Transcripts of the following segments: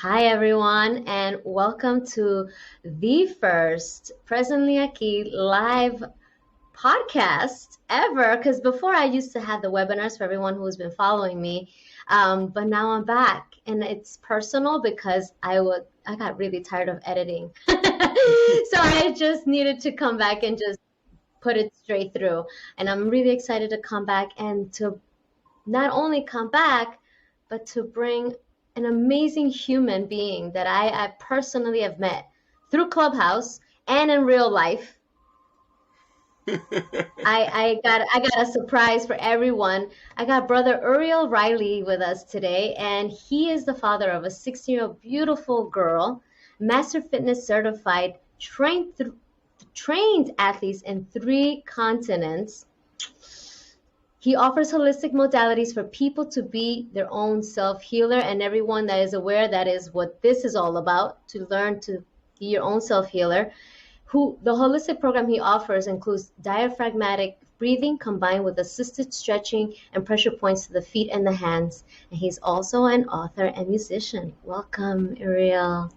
Hi, everyone, and welcome to the first Presently Aquí live podcast ever. Because before I used to have the webinars for everyone who's been following me, but now I'm back, and it's personal because I got really tired of editing, so I just needed to come back and just put it straight through. And I'm really excited to come back and to not only come back, but to bring an amazing human being that I personally have met through Clubhouse and in real life. I got a surprise for everyone. I got brother Uriel Riley with us today, and he is the father of a 16-year-old beautiful girl, master fitness certified, trained athletes in 3 continents. He offers holistic modalities for people to be their own self-healer, and everyone that is aware that is what this is all about, to learn to be your own self-healer. The holistic program he offers includes diaphragmatic breathing combined with assisted stretching and pressure points to the feet and the hands. And he's also an author and musician. Welcome, Uriel.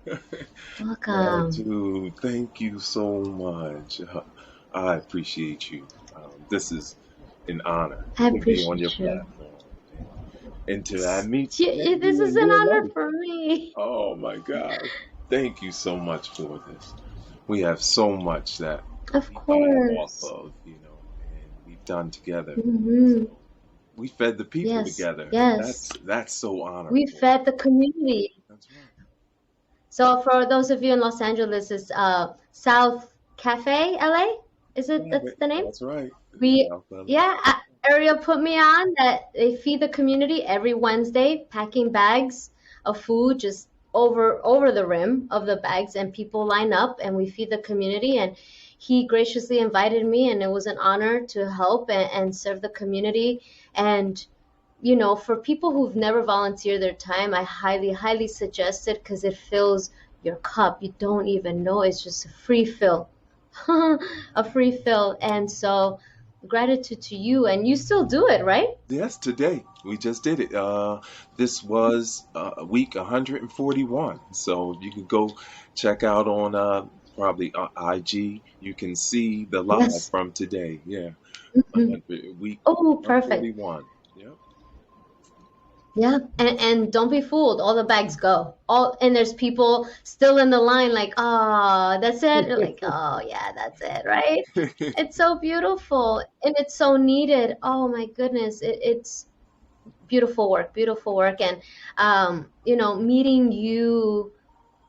Welcome. Dude, thank you so much. I appreciate you. This is an honor I to be on your appreciate you. platform and to meet This you is in an real honor life. for me. Oh my God. Thank you so much for this. We have so much that Of we build off course. of, and we've done together. Hmm. So we fed the people Yes, together. yes. That's so We honorable. fed the community. That's right. So for those of you in Los Angeles, it's South Cafe, LA. That's the name? That's right. We, South LA. yeah, Ariel put me on that they feed the community every Wednesday, packing bags of food just over the rim of the bags, and people line up and we feed the community. And he graciously invited me, and it was an honor to help and serve the community. And for people who've never volunteered their time, I highly, highly suggest it because it fills your cup. You don't even know. It's just a free fill, a free fill. And so, gratitude to you. And you still do it, right? Yes, today we just did it. This was week 141. So you can go check out on probably IG. You can see the live Yes. from today. Yeah, Mhm. week Oh, perfect. 141. Yep. Yeah, and don't be fooled. All the bags go. And there's people still in the line, like, oh, that's it. You're like, oh yeah, that's it, right? It's so beautiful and it's so needed. Oh my goodness, it's beautiful work, and meeting you,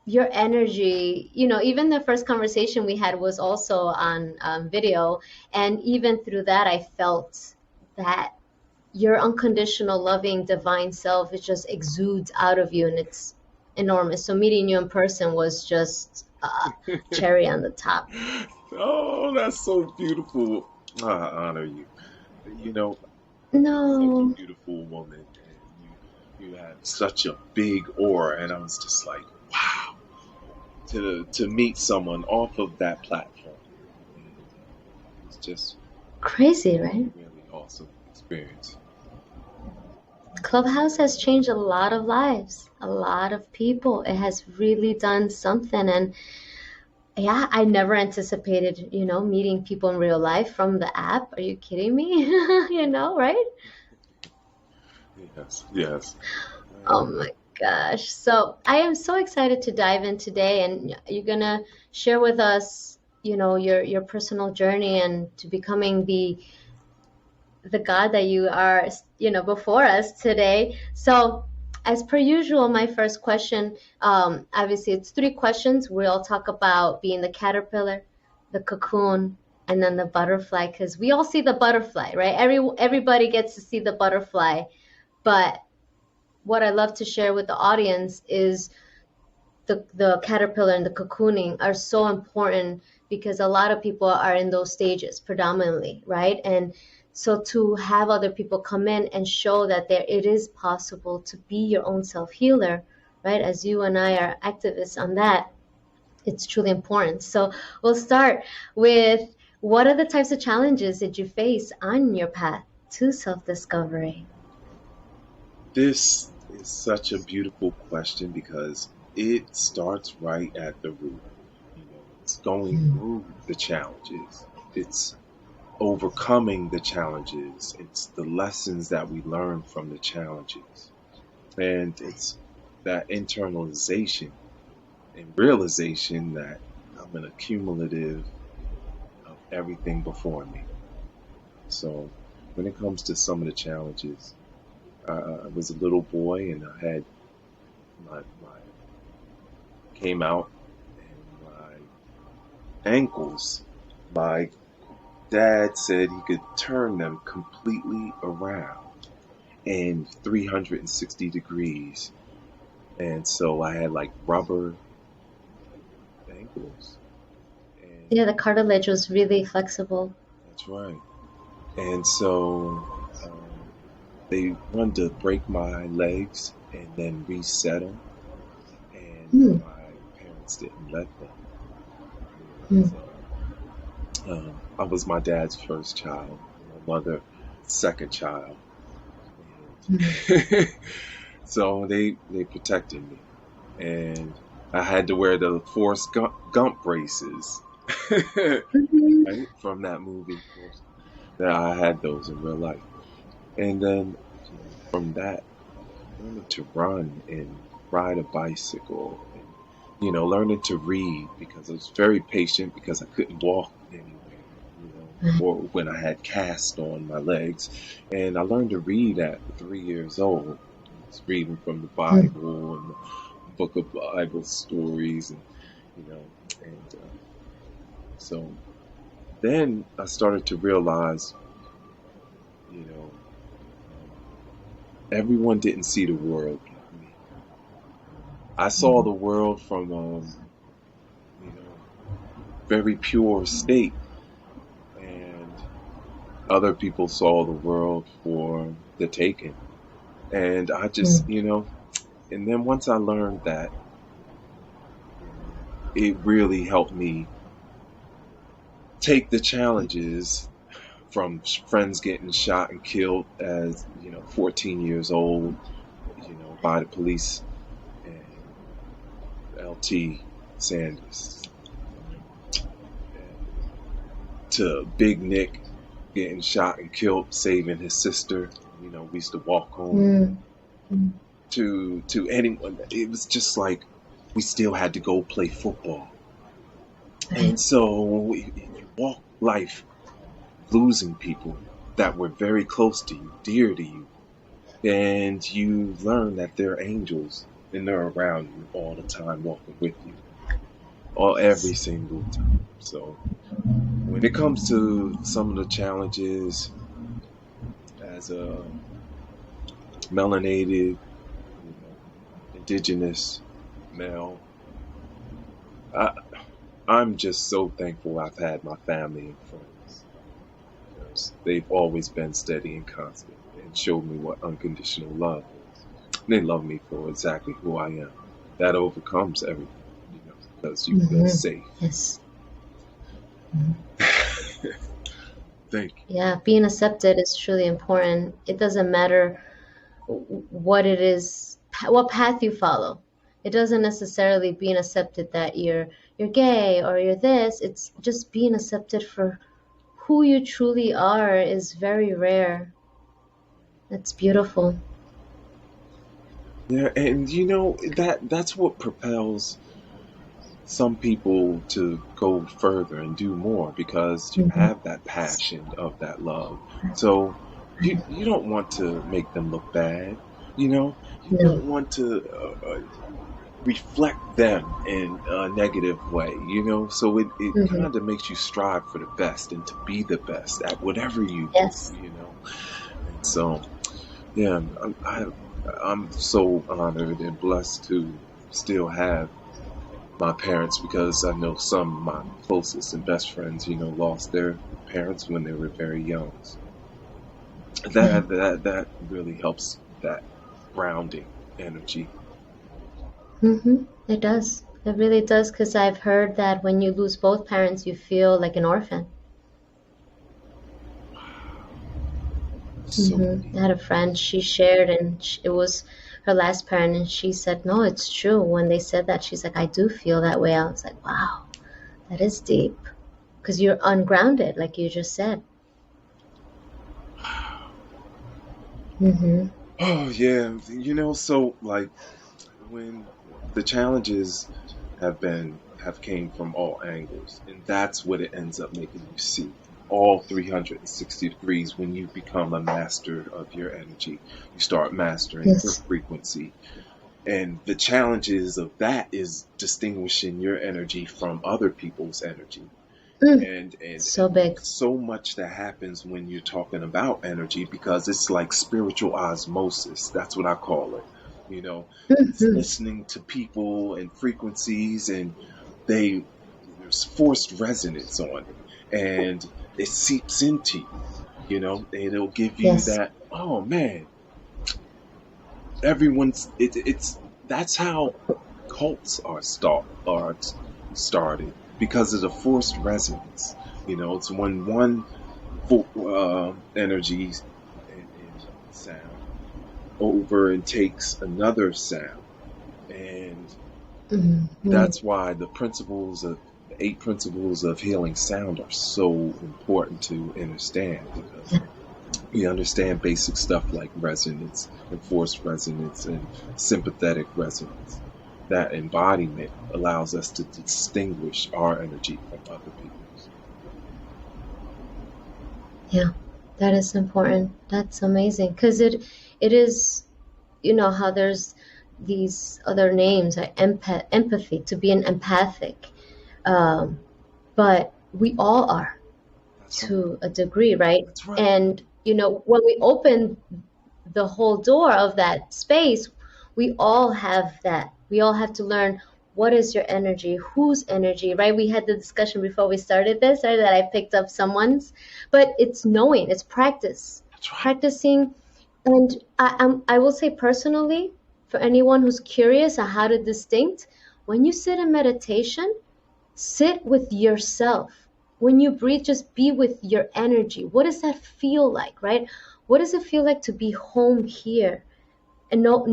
your energy. Even the first conversation we had was also on video, and even through that, I felt that your unconditional, loving, divine self, it just exudes out of you, and it's enormous. So meeting you in person was just cherry on the top. Oh, that's so beautiful. I honor you. You know, such a No, beautiful woman, and you have such a big aura, and I was just like, wow, to meet someone off of that platform. It's just crazy, really, right? really awesome experience. Clubhouse has changed a lot of lives, a lot of people. It has really done something. And yeah, I never anticipated, meeting people in real life from the app. Are you kidding me? Right? Yes, yes. Oh my gosh. So I am so excited to dive in today, and you're gonna share with us, your personal journey and to becoming the God that you are, before us today. So, as per usual, my first question, obviously, it's 3 questions. We'll talk about being the caterpillar, the cocoon, and then the butterfly, because we all see the butterfly, right? Everybody gets to see the butterfly, but what I love to share with the audience is the caterpillar and the cocooning are so important because a lot of people are in those stages predominantly, right? And so to have other people come in and show that it is possible to be your own self-healer, right? As you and I are activists on that, it's truly important. So we'll start with, what are the types of challenges that you face on your path to self-discovery? This is such a beautiful question because it starts right at the root. It's going Mm. through the challenges. It's overcoming the challenges. It's the lessons that we learn from the challenges. And it's that internalization and realization that I'm an accumulative of everything before me. So when it comes to some of the challenges, I was a little boy and I had my came out and my ankles. My dad said he could turn them completely around and 360 degrees. And so I had like rubber ankles. And Yeah, the cartilage was really flexible. that's right. And so they wanted to break my legs and then reset them. And Mm. my parents didn't let them. Mm. So I was my dad's first child, my mother second child. Mm. And so they protected me. And I had to wear the Gump braces. Mhm. Right? From that movie, Forrest. That I had those in real life. And then from that, learning to run and ride a bicycle and learning to read because I was very patient because I couldn't walk anywhere, Right. or when I had cast on my legs. And I learned to read at 3 years old. I was reading from the Mm. Bible and the book of Bible stories and you know and so then I started to realize, you know, everyone didn't see the world like me. I saw Mm. the world from you know, very pure state, and other people saw the world for the taking. And I just, Mm. and then once I learned that, it really helped me take the challenges from friends getting shot and killed as 14 years old, by the police, and LT Sanders, and to Big Nick getting shot and killed, saving his sister. We used to walk home. Mm. Mm. To anyone, it was just like we still had to go play football. Right. And so you walk life losing people that were very close to you, dear to you, and you learn that they're angels and they're around you all the time, walking with you, all every Yes. single time. So when it comes to some of the challenges as a melanated, indigenous male, I, I'm just so thankful I've had my family and friends because they've always been steady and constant and showed me what unconditional love is. They love me for exactly who I am. That overcomes everything, because you feel Hmm. safe. Yes. Mhm. Thank Yeah, being accepted is truly important. It doesn't matter what it is, what path you follow. It doesn't necessarily being accepted that you're gay or you're this. It's just being accepted for who you truly are is very rare. It's beautiful. you. Yeah, and that's what propels some people to go further and do more because you Hmm. have that passion of that love. So you don't want to make them look bad. You No. don't want to reflect them in a negative way. So it Hmm. kind of makes you strive for the best and to be the best at whatever you do. Yes. And so yeah, I'm so honored and blessed to still have my parents because I know some of my closest and best friends, lost their parents when they were very young. So Yeah. that really helps that grounding energy. It does. It really does because I've heard that when you lose both parents, you feel like an orphan. So I deep. had a friend, she shared, and it was her last parent, and she said, no, it's true. When they said that, she's like, I do feel that way. I was like, wow, that is deep, because you're ungrounded, like you just said. Mm-hmm. Oh yeah, so like when the challenges have came from all angles, and that's what it ends up making you see. All 360 degrees. When you become a master of your energy, you start mastering your Yes. frequency. And the challenges of that is distinguishing your energy from other people's energy. Mm. And So there's big. so much that happens when you're talking about energy, because it's like spiritual osmosis. That's what I call it. You know, it's Mm-hmm. listening to people and frequencies, and they there's forced resonance on it, and it seeps into you. And it'll give you Yes. that. Oh man, it's that's how cults started, because of the forced resonance. It's when one energy and sound over and takes another sound, and Mm-hmm. that's why the 8 principles of healing sound are so important to understand, because we understand basic stuff like resonance and forced resonance and sympathetic resonance. That embodiment allows us to distinguish our energy from other people's. Yeah, that is important. That's amazing, because it is, how there's these other names, like empathy, to be an empathic, um, but we all are, That's right. to a degree, right? That's right. And when we open the whole door of that space, we all have that. We all have to learn, what is your energy, whose energy, right? We had the discussion before we started this, right, that I picked up someone's, but it's knowing, it's practice, That's right. practicing. And I will say personally, for anyone who's curious on how to distinct, when you sit in meditation, sit with yourself. When you breathe, just be with your energy. What does that feel like, right? What does it feel like to be home here? And no,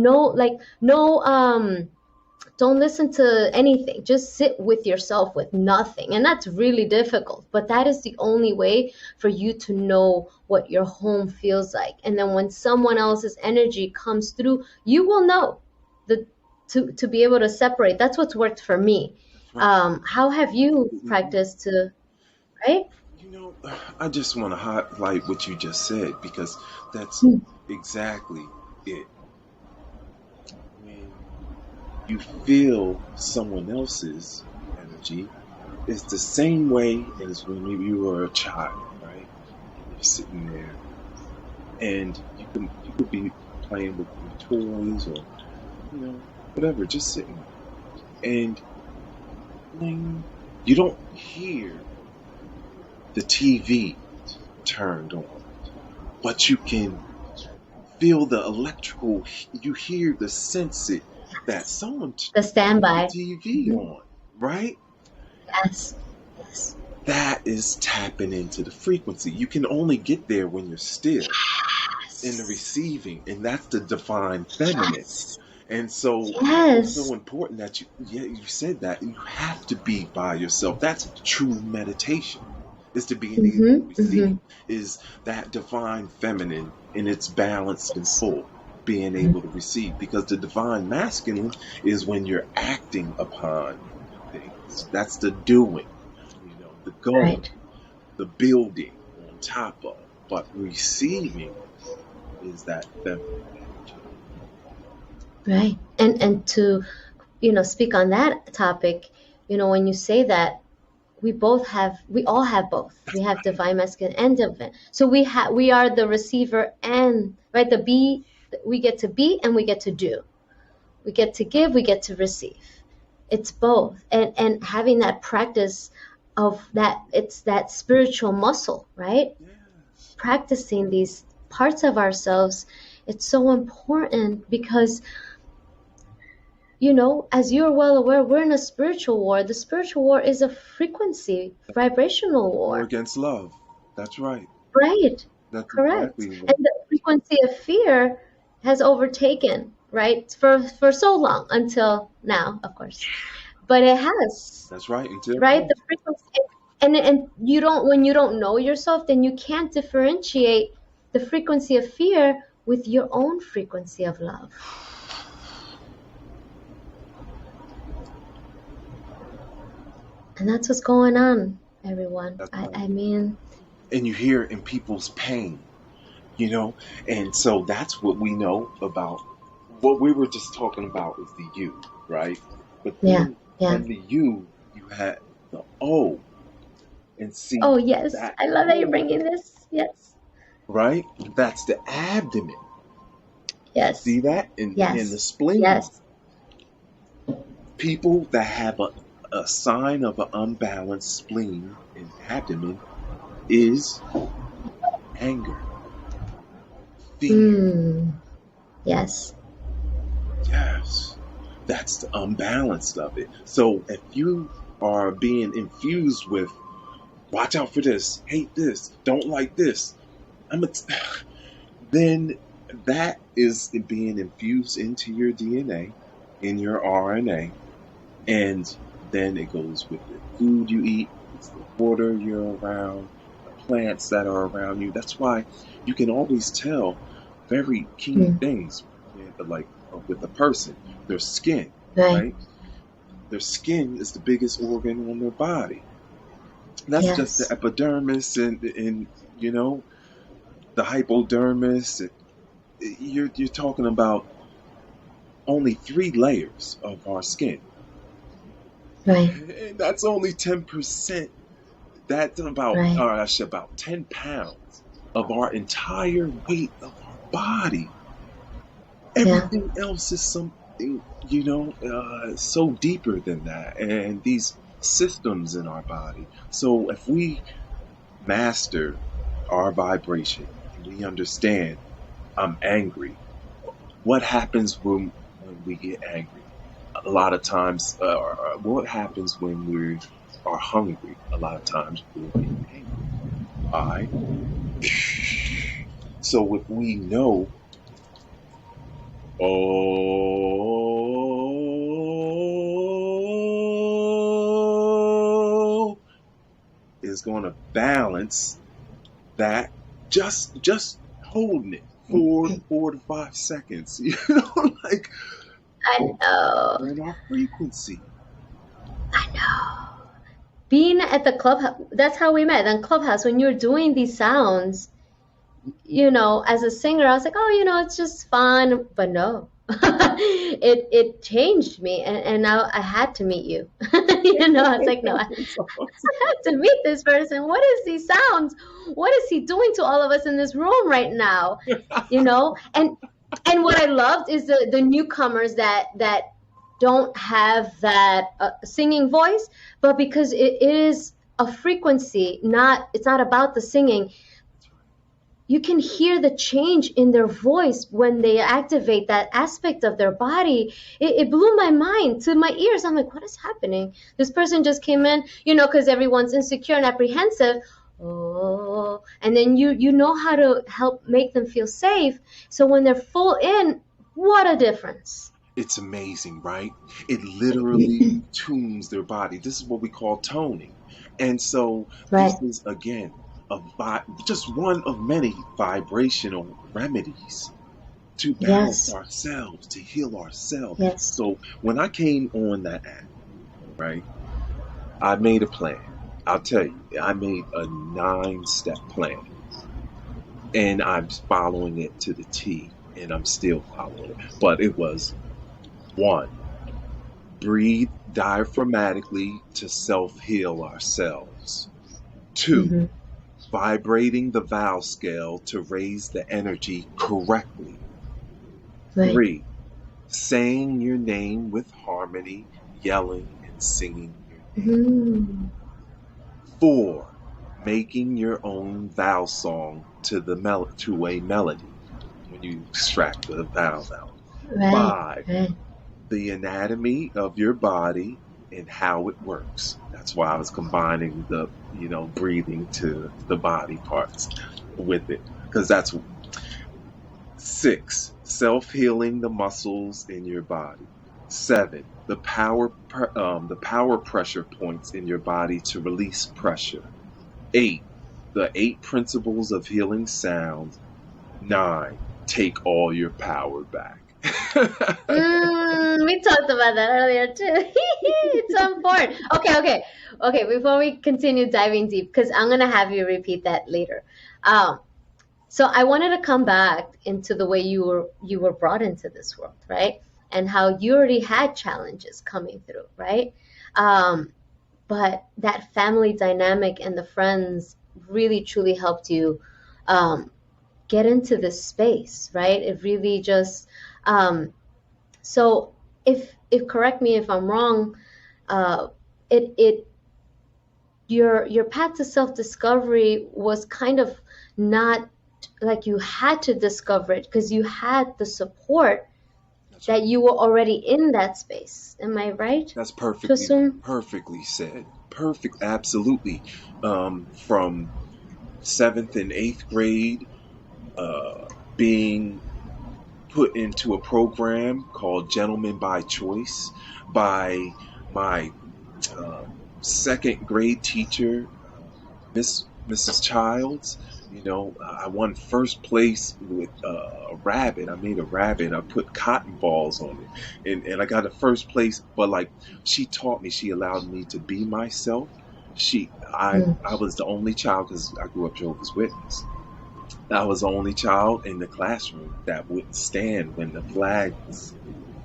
don't listen to anything. Just sit with yourself with nothing. And that's really difficult, but that is the only way for you to know what your home feels like. And then when someone else's energy comes through, you will know the to be able to separate. That's what's worked for me. That's right. How have you Mhm. practiced to, right? You know, I just want to highlight what you just said, because that's Hmm. exactly it. When you feel someone else's energy, it's the same way as when you were a child, right? And you're sitting there, and you could be playing with your toys, or whatever, just sitting there, and bling, you don't hear the TV turned on, but you can feel the electrical. You hear the sense it that someone The turned the standby. TV Mhm. on, right? Yes. Yes. That is tapping into the frequency. You can only get there when you're still in the Yes. receiving, and that's the divine feminine. Yes. And so it's so Yes. important that you said that you have to be by yourself. That's true meditation. Is to being able to Mm-hmm. Mm-hmm. receive, is that divine feminine in its balanced and Yes. full, being able to receive, because the divine masculine is when you're acting upon things. That's the doing, the going, Right. the building on top of. But receiving is that feminine energy. Right. And to, speak on that topic, when you say that, we all have both. We have divine masculine and divine. So we are the receiver, and right, the be, we get to be and we get to do. We get to give, we get to receive. It's both. And having that practice of that, it's that spiritual muscle, right? Yes. Practicing these parts of ourselves, it's so important, because as you're well aware, we're in a spiritual war. The spiritual war is a frequency, vibrational War war, against love. That's right. right? That's Correct. exactly what. And the frequency of fear has overtaken. right? For so long until now, of course. But it has, That's right. Until right? now. The frequency, and you don't, when you don't know yourself, then you can't differentiate the frequency of fear with your own frequency of love. And that's what's going on, everyone. That's I, right. I mean, And you hear it in people's pain, you know? And so that's what we know about what we were just talking about is the you, right? But yeah, then yeah. from the you had the O. And see Oh, yes. that I love that you're O, bringing this. Yes. right? That's the abdomen. Yes. See that? In the Yes. spleen. Yes. People that have a sign of an unbalanced spleen and abdomen is anger, fear. Mm. Yes. Yes. That's the unbalanced of it. So if you are being infused with watch out for this, hate this, don't like this, I'm a then that is being infused into your DNA, in your RNA, and then it goes with the food you eat, it's the water you're around, the plants that are around you. That's why you can always tell very key Mm. things like with a person, their skin, Right. right? Their skin is the biggest organ on their body. That's just the Yes. epidermis and you know the hypodermis. You're talking about only 3 layers of our skin. Right. And that's only 10%. That's about, Right. or actually about 10 pounds of our entire weight of our body. Yeah. Everything else is something, so deeper than that. And these systems in our body. So if we master our vibration and we understand I'm angry, what happens when we get angry? A lot of times, what happens when we are hungry? A lot of times we'll get angry. Why? So if we know, oh, is going to balance that, just holding it for 4 to 5 seconds, like I know. on our frequency. I know. Being at the clubhouse, that's how we met. In Clubhouse, when you're doing these sounds, as a singer, I was like, oh, it's just fun. But no, it changed me, and now I had to meet you. I was like, no, I It's awesome. had to meet this person. What is these sounds? What is he doing to all of us in this room right now? And what I loved is the newcomers that don't have that singing voice, but because it is a frequency, it's not about the singing. You can hear the change in their voice when they activate that aspect of their body. It blew my mind to my ears. I'm like, what is happening? This person just came in, because everyone's insecure and apprehensive. Oh, and then you know how to help make them feel safe. So when they're full in, what a difference. It's amazing, right? It literally tunes their body. This is what we call toning. And so Right. this is again just one of many vibrational remedies to balance Yes. ourselves, to heal ourselves. Yes. So when I came on that app, right, I made a plan. I'll tell you, I made a 9-step plan and I'm following it to the T and I'm still following it. But it was one, breathe diaphragmatically to self heal ourselves. Two, Mm-hmm. vibrating the vowel scale to raise the energy correctly. Right. Three, saying your name with harmony, yelling and singing your name. Mm-hmm. Four, making your own vowel song to a melody when you extract the vowel out. Right. Five, Right. the anatomy of your body and how it works. That's why I was combining the, breathing to the body parts with it. Because that's 6, self-healing the muscles in your body. 7, the power pressure points in your body to release pressure. 8, the 8 principles of healing sounds. 9, take all your power back. We talked about that earlier too. It's so important. Okay. Before we continue diving deep, because I'm gonna have you repeat that later. Um, so I wanted to come back into the way you were brought into this world, right? And how you already had challenges coming through, right? Um, but that family dynamic and the friends really truly helped you um, get into this space, right? It really just so if correct me if I'm wrong, uh, it your path to self discovery was kind of not like you had to discover it because you had the support That's that right. you were already in that space. Am I right That's to perfectly assume? perfectly said. Perfect, absolutely. From seventh and eighth grade, being put into a program called Gentlemen by Choice by my uh, second grade teacher, Mrs. Childs. I won first place with a rabbit. I made a rabbit. I put cotton balls on it, and I got a first place. But like, she taught me, she allowed me to be myself. I was the only child because I grew up Jehovah's Witness. I was the only child in the classroom that wouldn't stand when the flag was saluted.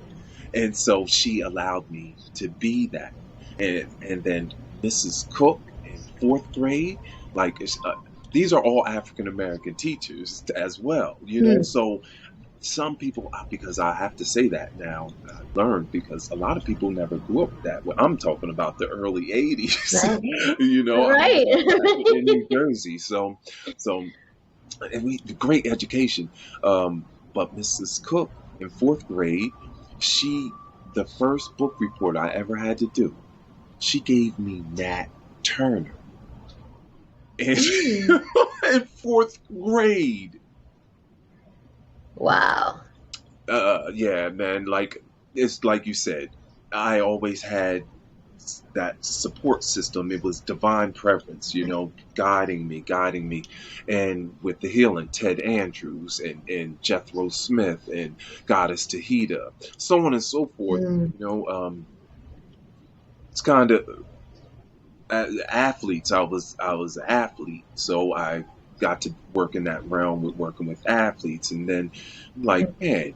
And so she allowed me to be that. And then Mrs. Cook in fourth grade, like these are all African American teachers as well, Mm, So some people, because I have to say that now, I learned because a lot of people never grew up that way. I'm talking about the early 80s. right. I was Right. in New Jersey. So and we great education. But Mrs. Cook in fourth grade, she the first book report I ever had to do, she gave me Nat Turner in, Mm. in fourth grade. Wow. Yeah, man. Like it's like you said, I always had that support system. It was divine preference, guiding me. And with the healing, Ted Andrews and Jethro Smith and Goddess Tahita, so on and so forth. Mm. It's kind of athletes. I was an athlete, so I got to work in that realm with working with athletes, and then I'm like, man,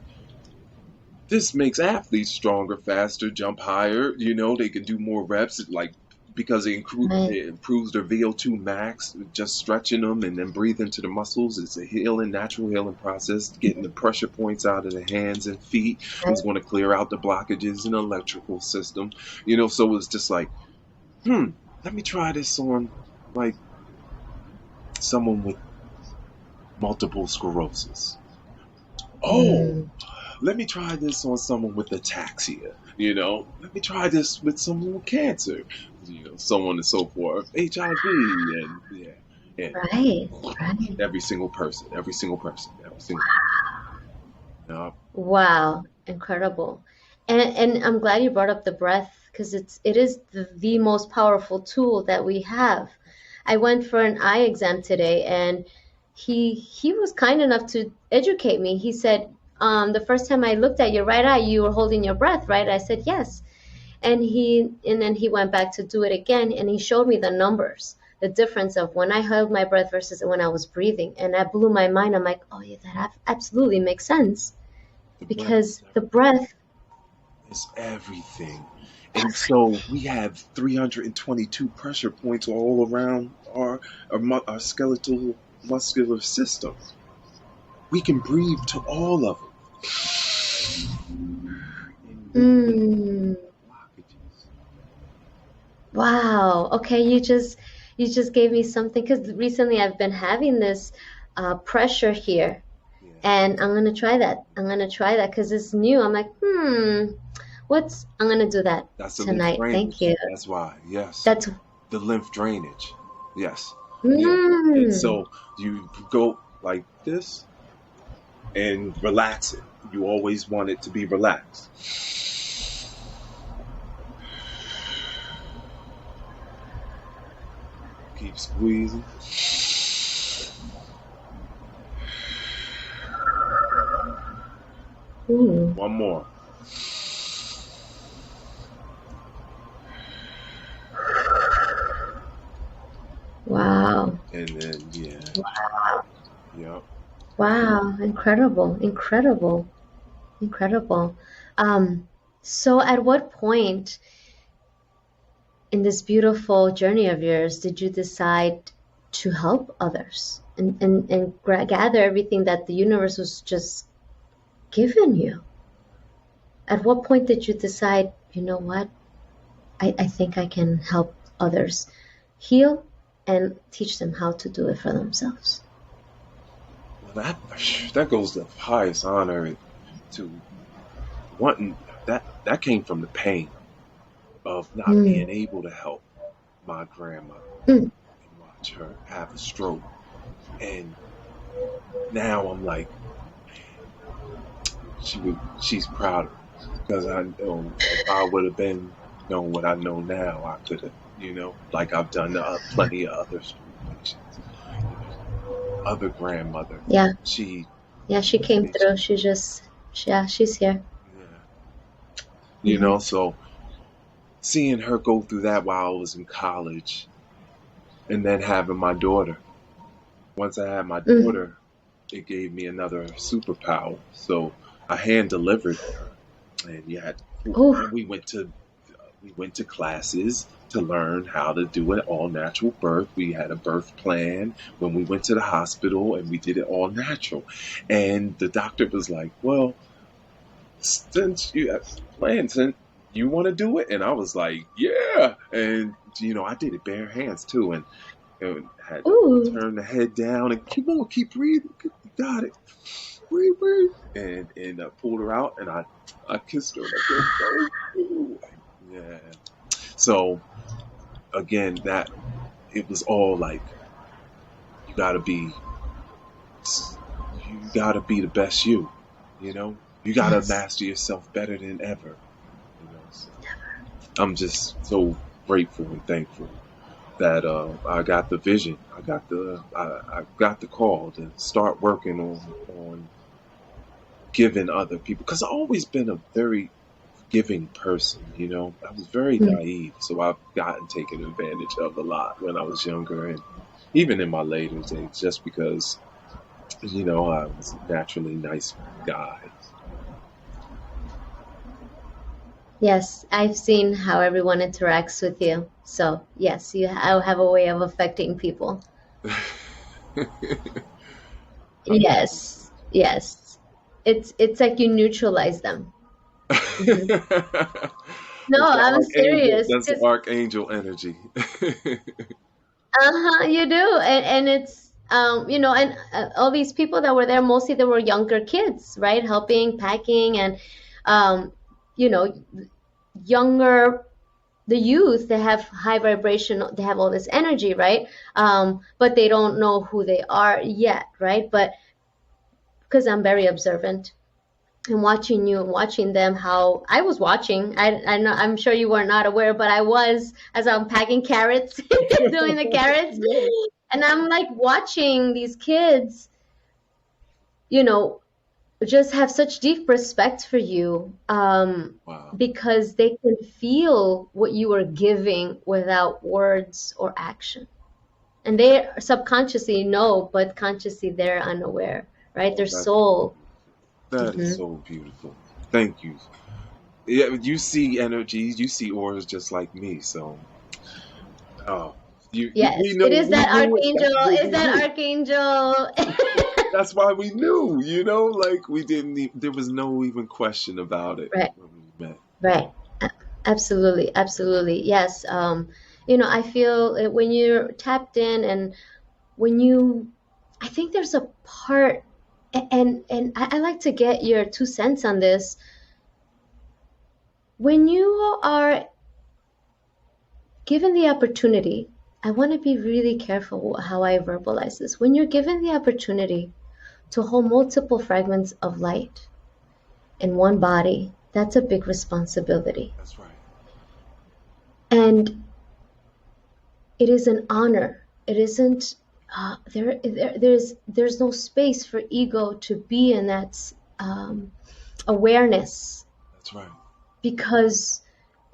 this makes athletes stronger, faster, jump higher. They can do more reps, like because Right. it improves their VO2 max. Just stretching them and then breathing into the muscles. It's a natural healing process. Getting the pressure points out of the hands and feet is going to clear out the blockages in the electrical system. So it's just like, let me try this on like someone with multiple sclerosis. Oh, Mm. let me try this on someone with ataxia. Let me try this with someone with cancer, so on and so forth, HIV, and yeah, and Right. Right. every single person. Wow, incredible. And I'm glad you brought up the breath because it is the most powerful tool that we have. I went for an eye exam today and he was kind enough to educate me. He said, the first time I looked at your right eye, you were holding your breath, right? I said, yes. And then he went back to do it again and he showed me the numbers, the difference of when I held my breath versus when I was breathing. And that blew my mind. I'm like, oh yeah, that absolutely makes sense The breath because the breath, is everything, and everything. so we have 322 pressure points all around our skeletal muscular system. We can breathe to all of them and release Mm, blockages. wow. Okay, you just gave me something because recently I've been having this pressure here, Yeah, and I'm gonna try that. I'm gonna try that because it's new. I'm like, I'm gonna do that that's the lymph tonight. Thank you. drainage. That's why. Yes, That's the lymph drainage. Yes, yeah. And mm, so you go like this, and relax it. You always want it to be relaxed. Keep squeezing. Ooh. One more. Wow. And then, yeah. Yep. Wow. Incredible. Incredible. Incredible. Um, so at what point in this beautiful journey of yours did you decide to help others and gather everything that the universe was just giving you? At what point did you decide, you know what, I think I can help others heal and teach them how to do it for themselves? Well, that goes the highest honor to wanting that came from the pain of not Mm, being able to help my grandmother mm, and watch her have a stroke. And now I'm like, she's proud of me because I know if I would have been known what I know now, I could have, like I've done to plenty of other stroke patients. Other grandmother, yeah, she, yeah, she came she through. Yeah, she's here. yeah, Hmm. so seeing her go through that while I was in college, and then having my daughter. Once I had my Mm. daughter, it gave me another superpower. So I hand delivered her, and Oh, we went to classes to learn how to do an all natural birth. We had a birth plan when we went to the hospital, and we did it all natural. And the doctor was like, "Well, since you have a plan, since you want to do it," and I was like, "Yeah." And I did it bare hands too, and had to ooh. turn the head down and keep breathing. You got it. Breathe, breathe. And I pulled her out and I kissed her and I said, "Thank you." Yeah. So again, that it was all like you gotta be you gotta be the best you. You gotta Yes. master yourself better than ever. So I'm just so grateful and thankful that I got the vision. I got the call to start working on giving other people because I've always been a very giving person. I was very Mm. naive, so I've gotten taken advantage of a lot when I was younger and even in my later days, just because I was a naturally nice guy. Yes, I've seen how everyone interacts with you. So, yes, you have a way of affecting people. Yes, yes. It's like you neutralize them. Hmm. No, That's the I'm archangel. serious. That's the 'Cause, archangel energy. uh-huh, you do. And it's and all these people that were there, mostly they were younger kids, right? Helping, packing, and um, you know, younger the youth, they have high vibration, they have all this energy, right? But they don't know who they are yet, right? But because I'm very observant and watching you and watching them, how I was watching, I know, I'm sure you were not aware, but I was, as I'm packing carrots, doing the carrots, Yeah. and I'm like watching these kids, you know just have such deep respect for you, Wow. because they can feel what you are giving without words or action. And they subconsciously know, but consciously they're unaware, right? Oh, Their that's so soul. beautiful. That is Hmm. so beautiful. Thank you. Yeah, you see energies, you see auras just like me. So, oh, we Yes, know it is we that knew it. That's archangel. what Is we that knew. archangel? That's why we knew. Like we didn't. There was no even question about it Right, when we met. right. Absolutely, absolutely. Yes. I feel it when you're tapped in, and when you, I think there's a part, and I like to get your 2 cents on this. When you are given the opportunity, I want to be really careful how I verbalize this. When you're given the opportunity to hold multiple fragments of light in one body, that's a big responsibility. That's right. And it is an honor. It isn't there's no space for ego to be in that awareness, That's right. because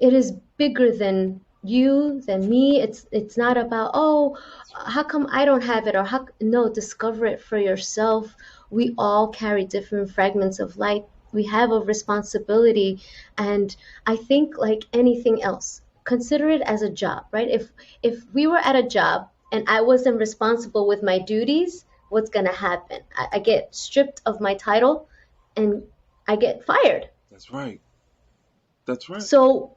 it is bigger than you, than me. It's not about, oh, how come I don't have it, or how, no, discover it for yourself. We all carry different fragments of light. We have a responsibility. And I think, like anything else, consider it as a job, right? If we were at a job and I wasn't responsible with my duties, what's going to happen? I get stripped of my title and I get fired. That's right. That's right. So,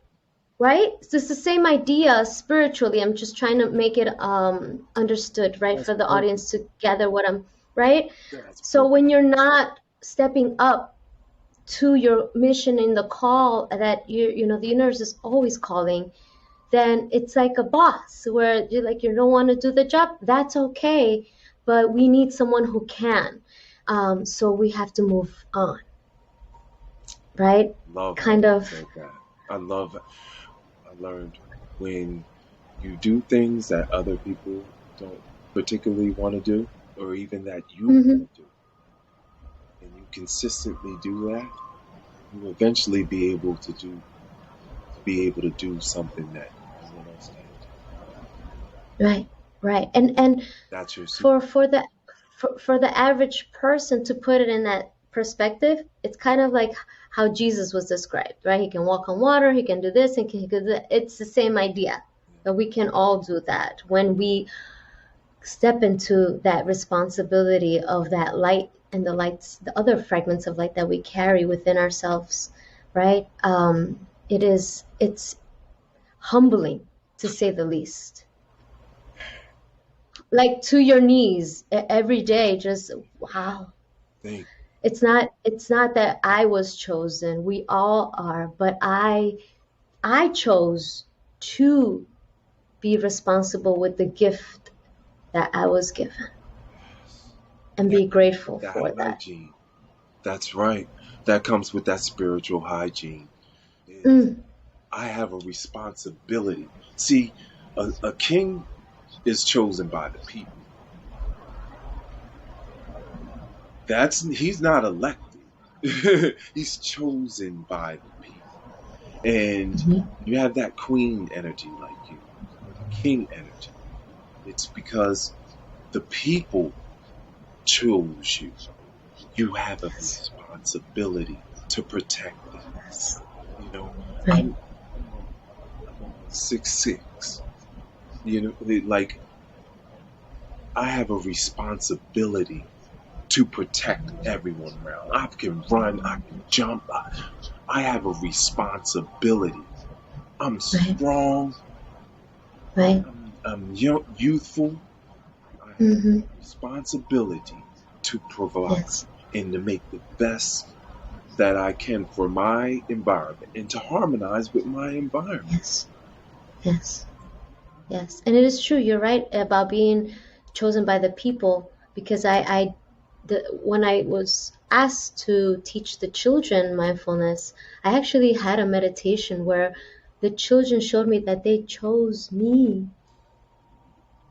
right? So it's the same idea spiritually. I'm just trying to make it understood, right, That's for the perfect. audience to gather what I'm, right? That's So perfect. when you're not stepping up to your mission in the call that the universe is always calling, then it's like a boss where you're like, you don't want to do the job. That's okay, but we need someone who can. So we have to move on, right? Love how Kind you of. said that. I love I learned when you do things that other people don't particularly want to do, or even that you Hmm. want to do, and you consistently do that, you eventually be able to do something that no one else can do. Right, right. And That's your for secret. for the for the average person to put it in that perspective, it's kind of like how Jesus was described, right? He can walk on water, he can do this, and he can do that. It's the same idea Yeah. that we can all do that when we step into that responsibility of that light and the lights, the other fragments of light that we carry within ourselves, right? It's humbling, to say the least, like to your knees every day, just wow. Thank It's not that I was chosen, we all are, but I chose to be responsible with the gift that I was given, and that be comes grateful with that for that. hygiene. That's right. That comes with that spiritual hygiene. Is Mm, I have a responsibility. See, a king is chosen by the people. That's he's not elected. He's chosen by the people. And mhm. you have that queen energy like you, or the king energy. It's because the people chose you. You have a Yes, responsibility to protect them. yes, You know, right, I'm almost 6'6". You know, like I have a responsibility to protect everyone around. I can run, I can jump. I have a responsibility. I'm right, strong. right. I'm young, youthful. I have Hmm. a responsibility to provide Yes, and to make the best that I can for my environment and to harmonize with my environment. yes, yes, yes. And it is true, you're right about being chosen by the people, because when I was asked to teach the children mindfulness, I actually had a meditation where the children showed me that they chose me,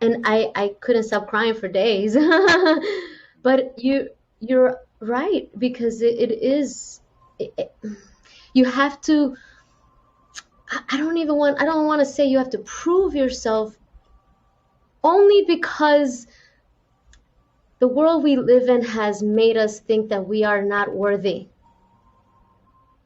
and I couldn't stop crying for days. But you're right, because it, you have to. I don't want to say you have to prove yourself, only because the world we live in has made us think that we are not worthy,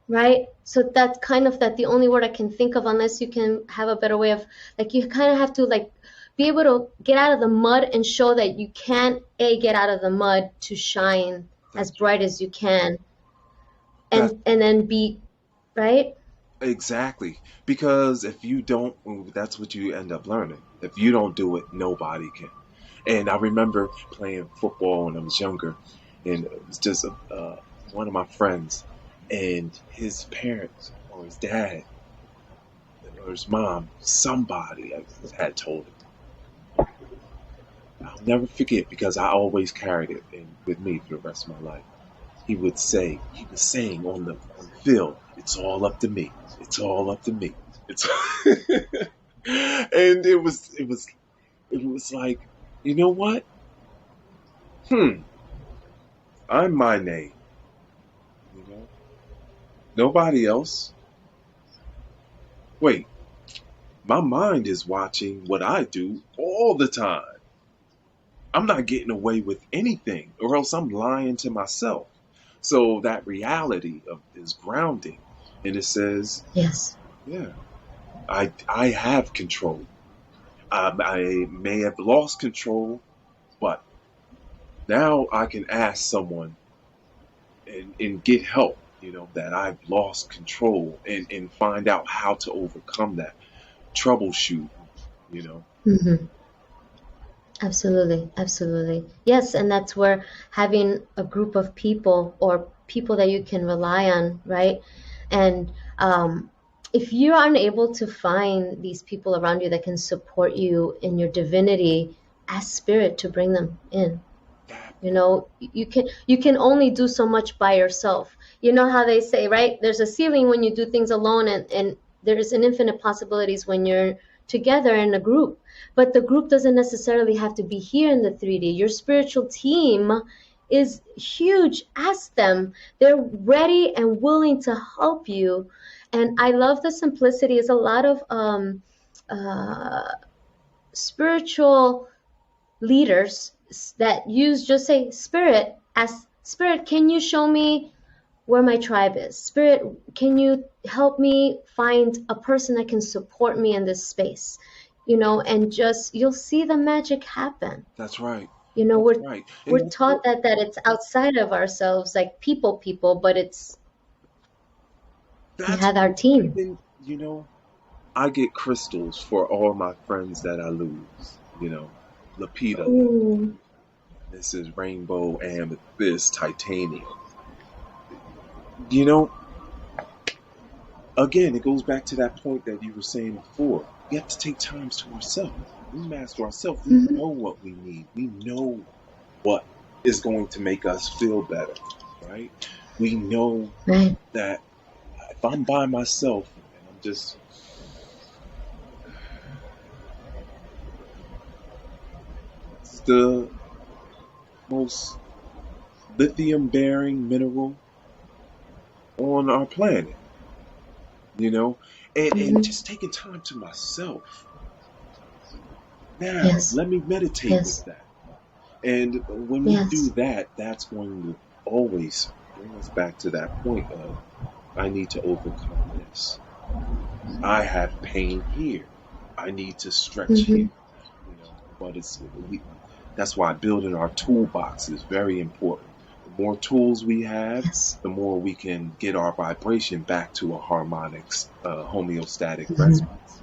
right? So that's kind of that the only word I can think of, unless you can have a better way of, like, you kind of have to, like, be able to get out of the mud and show that you can get out of the mud to shine as That's bright right. as you can, That's and then be right. exactly because if you don't, that's what you end up learning. If you don't do it, nobody can. And I remember playing football when I was younger, and it was just one of my friends, and his parents or his dad or his mom, somebody had told him, I'll never forget because I always carried it with me for the rest of my life. He was saying on the field, "It's all up to me. It's all up to me." It's and it was like, you know what? Hmm, I'm my name. You know, nobody else. Wait, my mind is watching what I do all the time. I'm not getting away with anything, or else I'm lying to myself. So that reality of is grounding, and it says, Yes. yeah, I have control. I may have lost control, but now I can ask someone and get help. You know that I've lost control and find out how to overcome that troubleshoot. You know, Hmm. Absolutely, absolutely. Yes, and that's where having a group of people or people that you can rely on, right? And if you're unable to find these people around you that can support you in your divinity, ask spirit to bring them in. that You know, you can only do so much by yourself. You know how they say, right? There's a ceiling when you do things alone, and there's an infinite possibilities when you're together in a group. But the group doesn't necessarily have to be here in the 3D. Your spiritual team is huge. Ask them. They're ready and willing to help you. And I love the simplicity. Is a lot of uh, spiritual leaders that use just say spirit, as spirit, can you show me where my tribe is? Spirit, can you help me find a person that can support me in this space? And just you'll see the magic happen. that's right. you know That's we're right. And we're taught that it's outside of ourselves, like people, but it's we that's have our why team. even I get crystals for all my friends that I lose. Lapita Ooh. left. This is rainbow amethyst titanium. You know, again, it goes back to that point that you were saying before. We have to take times to ourselves. We master ourselves. We Hmm. know what we need. We know what is going to make us feel better, right? We know Right. that if I'm by myself and I'm just it's the most lithium bearing mineral on our planet, you know, and Hmm. just taking time to myself. Now, Yes. let me meditate with Yes. that. And when we do Yes. that, that's going to always bring us back to that point of I need to overcome this. I have pain here. I need to stretch Hmm. here. But that's why building our toolbox is very important. The more tools we have, Yes. the more we can get our vibration back to a harmonics, homeostatic Hmm. resonance.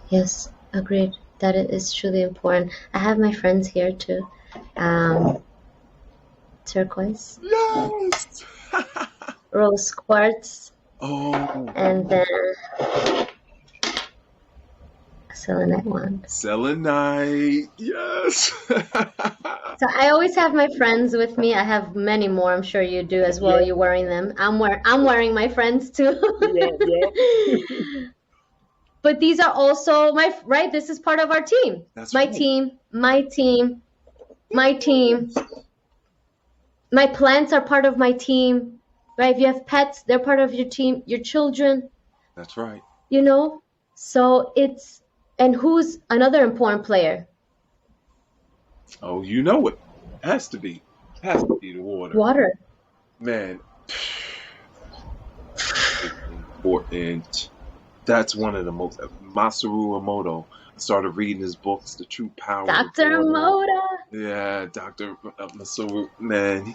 Yes, agreed. That it is truly important. I have my friends here too. Um, Turquoise, Yes. rose quartz, Oh, and then selenite one. selenite. Yes. So I always have my friends with me. I have many more. I'm sure you do as well. Yeah, You're wearing them. I'm wearing my friends too. yeah, yeah. But these are also my right. This is part of our team. That's My right. team. My team. My team. My plants are part of my team, right? If you have pets, they're part of your team. Your children, That's right. you know. So it's and who's another important player? Oh, you know it. Has to be. Has to be the water. Water. Man, it's important. That's one of the most. Masaru Emoto. I started reading his books, The True Power of Dr. Water. Moda. Yeah, Dr. Masaru. Man,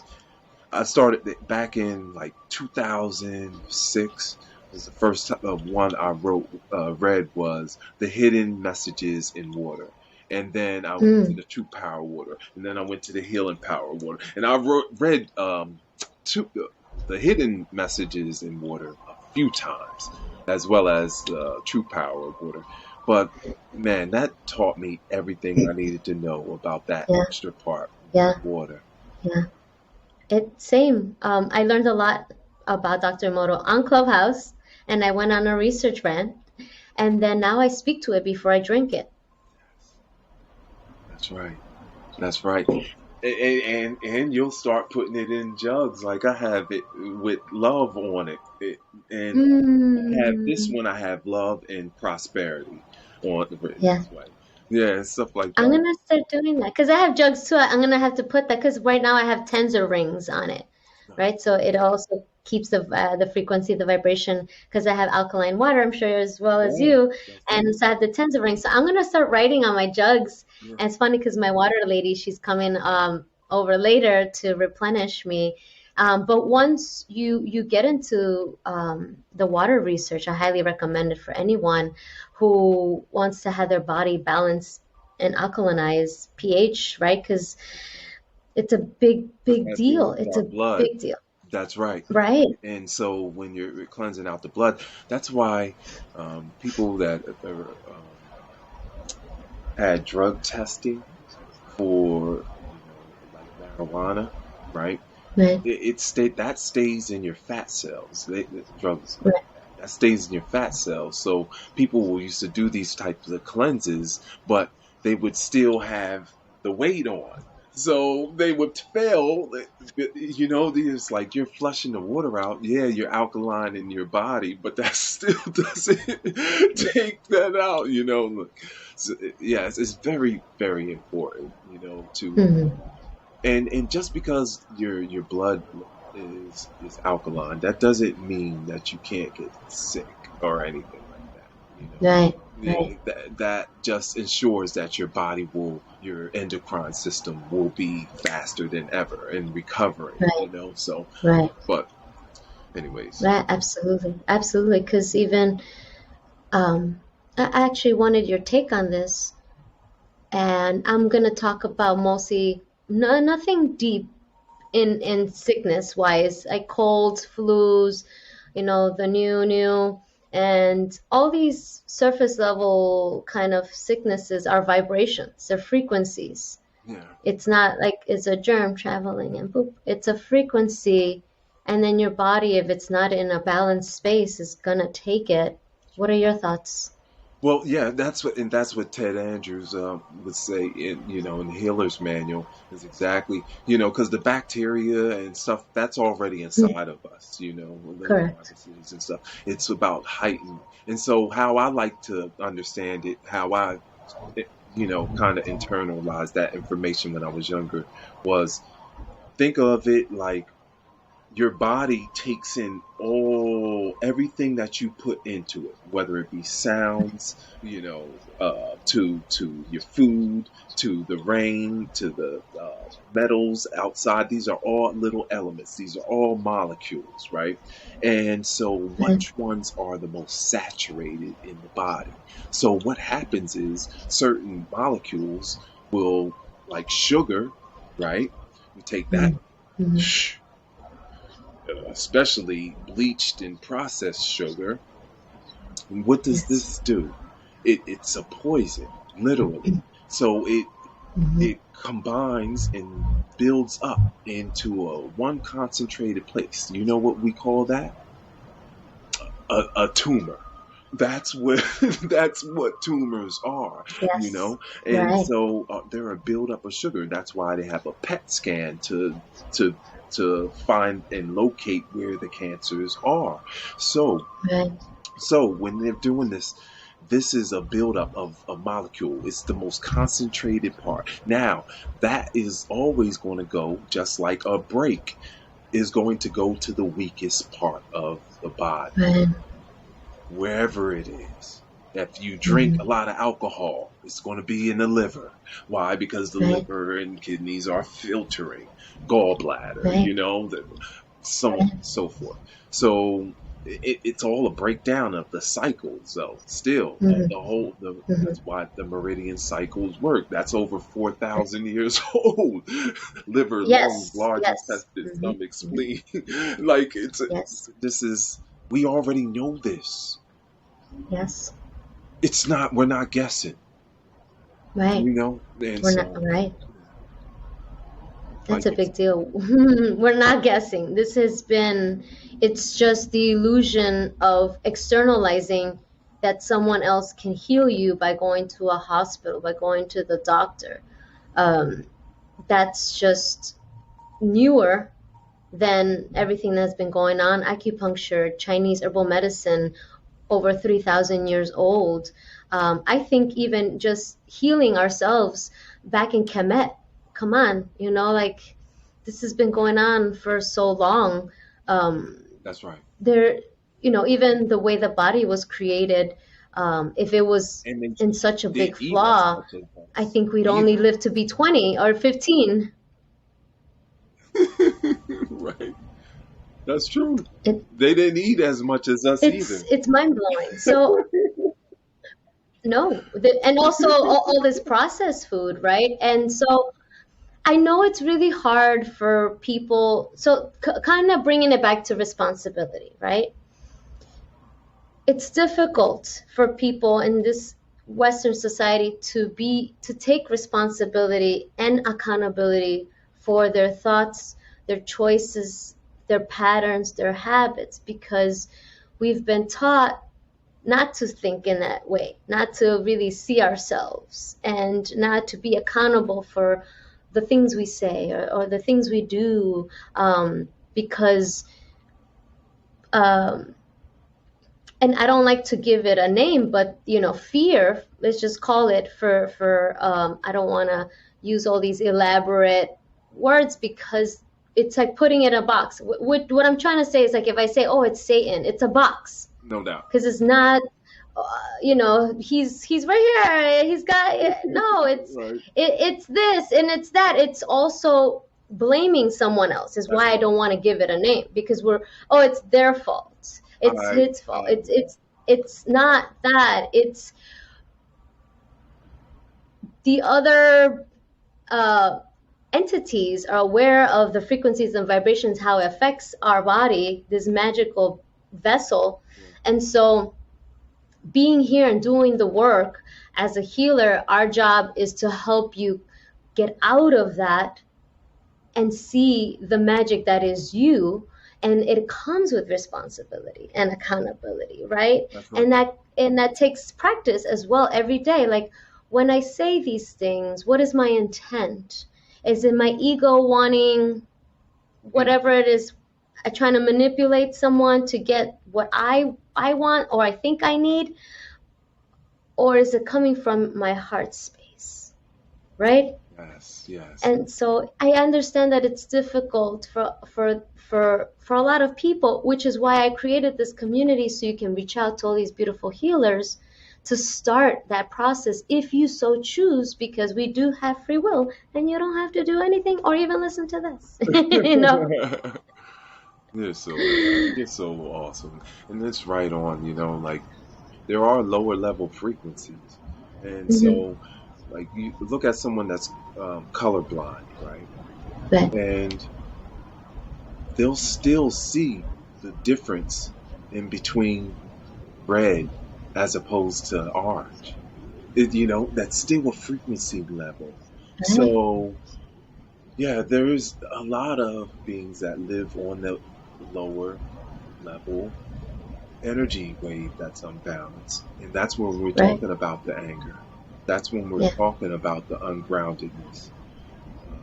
I started it back in like 2006. Was the first one I read was The Hidden Messages in Water. And then I went to Hmm. the True Power Water. And then I went to the Healing Power Water. And I read two, the Hidden Messages in Water a few times, as well as True Power of Water. But man, that taught me everything I needed to know about that Yeah, extra part, yeah, water. yeah. It same. I learned a lot about Dr. Emoto on Clubhouse, and I went on a research rant, and then now I speak to it before I drink it. That's right. That's right. And you'll start putting it in jugs like I have it with love on it. And I have this Mm, one. I have love and prosperity on written yeah. this way. Yeah, stuff like I'm that. gonna start doing that because I have jugs too. I'm gonna have to put that because right now I have tensor rings on it, right? So it also keeps the frequency, the vibration, because I have alkaline water, I'm sure as well as Right. you, That's right. and so I have the tensor rings. So I'm gonna start writing on my jugs. Yeah. And it's funny because my water lady, she's coming over later to replenish me. But once you get into the water research, I highly recommend it for anyone who wants to have their body balanced and alkalinize pH, right? Because it's a big, Because big that deal. deals with It's our a blood. big deal, That's right. right? And so when you're cleansing out the blood, that's why people that are, had drug testing for, like marijuana, right? Right, That stays in your fat cells. Drugs like right, that stays in your fat cells. So people will used to do these types of cleanses, but they would still have the weight on. So they would fail. It's like you're flushing the water out. Yeah, you're alkaline in your body, but that still doesn't take that out. Look, so, yeah, it's very, very important. To hmm, and just because your blood is alkaline, that doesn't mean that you can't get sick or anything like that. right, right, That just ensures that your endocrine system will be faster than ever in recovering. right, So, right, but anyways, right. Absolutely, absolutely. Because even I actually wanted your take on this, and I'm gonna talk about mostly nothing deep in sickness wise, like colds, flus, the new, and all these surface level kind of sicknesses are vibrations, they're frequencies. yeah. It's not like it's a germ traveling and boop. It's a frequency, and then your body, if it's not in a balanced space, is gonna take it. What are your thoughts? Well, yeah, that's what Ted Andrews would say in the Healer's Manual is exactly because the bacteria and stuff that's already Mm, inside of us, the correct. viruses and stuff. It's about heightened, and so how I like to understand it, how I kind of internalized that information when I was younger was think of it like your body takes in everything that you put into it, whether it be sounds, to your food, to the rain, to the metals outside. These are all little elements. These are all molecules, right? And so, Right. which ones are the most saturated in the body? So, what happens is certain molecules will, like sugar, right? You take that Mm, mhm. especially bleached and processed sugar. And what does Yes. this do? It's a poison, literally. So Mhm. it combines and builds up into a one concentrated place. You know what we call that? A tumor. That's what that's what tumors are, Yes. and Right. so they're a buildup of sugar. That's why they have a PET scan to to find and locate where the cancers are. So Right. so when they're doing this, this is a buildup of a molecule. It's the most concentrated part. Now that is always going to go just like a brake is going to go to the weakest part of the body Right. wherever it is. If you drink a Mhm. lot of alcohol, it's going to be in the liver. Why? Because the Right. liver and kidneys are filtering, gallbladder, Right. so on and Right. so forth. So it's all a breakdown of the cycle. So still, Mhm. Mhm. that's why the meridian cycles work. That's over 4,000 years old. Liver, lungs, Yes. large Yes. intestine, Mhm. stomach, Mhm. spleen. Like Yes. this is we already know this. Yes. it's not. We're not guessing. Right. And We're not so right. That's like a it's big deal. We're not guessing. It's just the illusion of externalizing that someone else can heal you by going to a hospital, by going to the doctor. Um, that's just newer than everything that's been going on. Acupuncture, Chinese herbal medicine, over 3,000 years old. I think even just healing ourselves back in Kemet, come on, like this has been going on for so long. that's right. There, even the way the body was created, if it was And they in such a big didn't eat as flaw, much as I us think we'd only either. live to be 20 or 15. Right. That's true. It, They didn't eat as much as us either. it's mind blowing. So no, and also all this processed food, right? And so I know it's really hard for people. So kind of bringing it back to responsibility, right? It's difficult for people in this Western society to take responsibility and accountability for their thoughts, their choices, their patterns, their habits, because we've been taught not to think in that way, not to really see ourselves, and not to be accountable for the things we say or the things we do, because, um, and I don't like to give it a name, but fear. Let's just call it for. I don't want to use all these elaborate words because it's like putting it in a box. What I'm trying to say is like if I say, "Oh, it's Satan," it's a box No doubt. because it's not he's right here, he's got no, Right. it's this and it's that. It's also blaming someone else is That's why I right. don't want to give it a name, because it's their fault, it's I his fault, I it's not that, it's the other uh entities are aware of the frequencies and vibrations, how it affects our body, this magical vessel. yeah. And so being here and doing the work as a healer, our job is to help you get out of that and see the magic that is you. And it comes with responsibility and accountability, right? That's right. And that takes practice as well every day. Like when I say these things, what is my intent? Is it my ego wanting Mm. whatever it is, trying to manipulate someone to get what I want or I think I need, or is it coming from my heart space, right? Yes. Yes. And so I understand that it's difficult for a lot of people, which is why I created this community, so you can reach out to all these beautiful healers to start that process if you so choose, because we do have free will and you don't have to do anything or even listen to this. you know You're so awesome, and it's right on. Like there are lower level frequencies, and hmm so like you look at someone that's colorblind, right? Right. And they'll still see the difference in between red as opposed to orange. That's still a frequency level. Right. So yeah, there is a lot of beings that live on the lower level energy wave that's unbalanced. And that's when we're Right. talking about the anger. That's when we're Yeah. talking about the ungroundedness.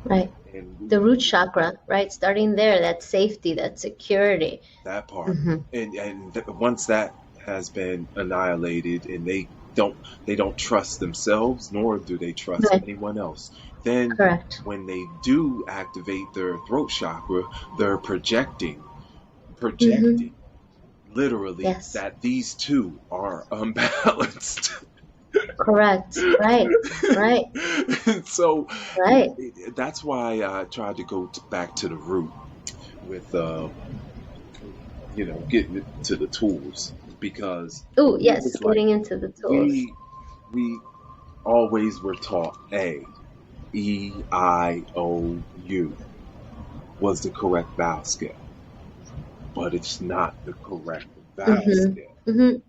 Right. And The root chakra, right? Starting there, that safety, that security. that part. hmm And once that has been annihilated and they don't trust themselves nor do they trust Right. anyone else, then Correct. when they do activate their throat chakra, they're projecting hmm projecting literally Yes. that these two are unbalanced. Correct. Right. Right. And so Right. that's why I tried to go back to the root with getting to the tools, because Oh, it yes. was like Getting into the tools. we always were taught A, E, I, O, U was the correct vowel scale, but it's not the correct vowel hmm scale.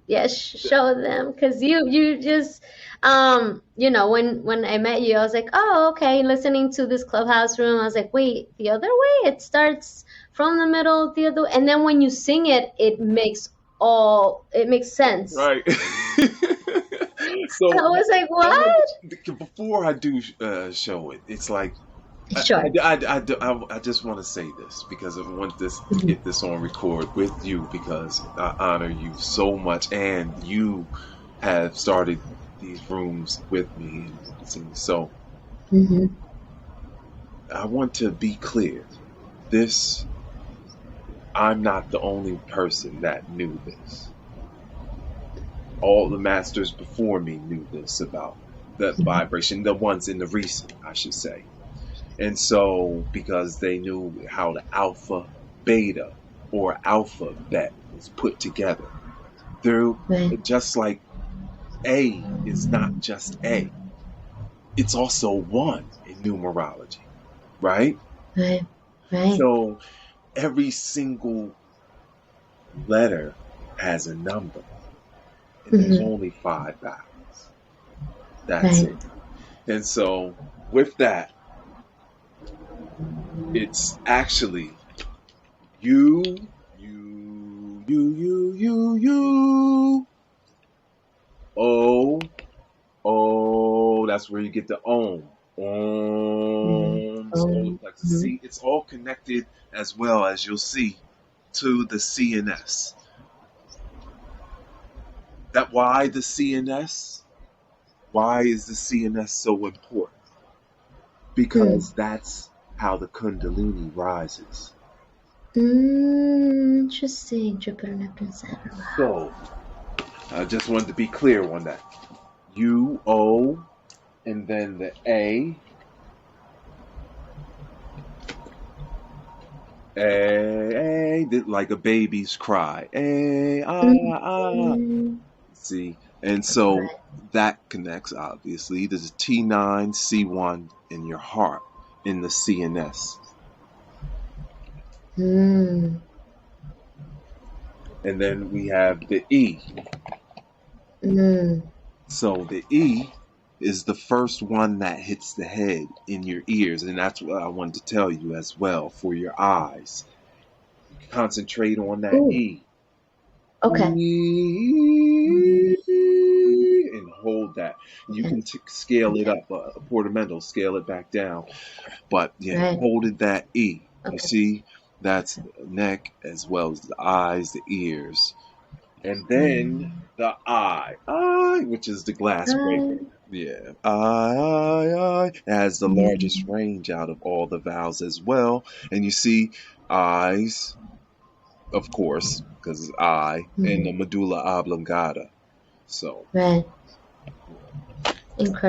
Yes, show them because you just when I met you, I was like, oh, okay, listening to this clubhouse room, I was like, wait, the other way? It starts from the middle, the other, and then when you sing it, it makes sense. Right. I So was like, I want what? before I do show it, it's like Sure. I just want to say this because I want this to Mhm. get this on record with you because I honor you so much, and you have started these rooms with me. So Mhm. I want to be clear. This I'm not the only person that knew this. All the masters before me knew this about the vibration, the ones in the recent, I should say. And so, because they knew how the alpha, beta, or alphabet was put together, through Right, just like A is not just A, it's also one in numerology, right? right, right. So, every single letter has a number, and there's Hmm. only five vowels. That's Right. it. And so, with that, it's actually you, you. Oh, oh, that's where you get the ohm. Hmm. Om, solar plexus. Hmm. See, it's all connected as well as you'll see to the CNS. That why the CNS? Why is the CNS so important? Hmm. Because that's how the Kundalini rises. Interesting. Jupiter, Neptune, Saturn. Wow. So, I just wanted to be clear on that. U O and then the like a baby's cry. Mm-hmm. See, and so Right. that connects obviously. There's a T9, C1 in your heart, in the CNS, Mm. and then we have the E. Mm. So the E is the first one that hits the head in your ears, and that's what I wanted to tell you as well for your eyes. Concentrate on that Ooh. E. Okay. E Mm. and hold that. You Okay. can scale it Okay. up, a portamento, scale it back down. But yeah, Right. holding that E. You Okay. see, that's Okay. the neck as well as the eyes, the ears. And then Mm. the I, which is the glass breaker. Right. Yeah, I. It has the largest Mm. range out of all the vowels as well. And you see, eyes, of course, because it's I, and the Mm. medulla oblongata. So Right.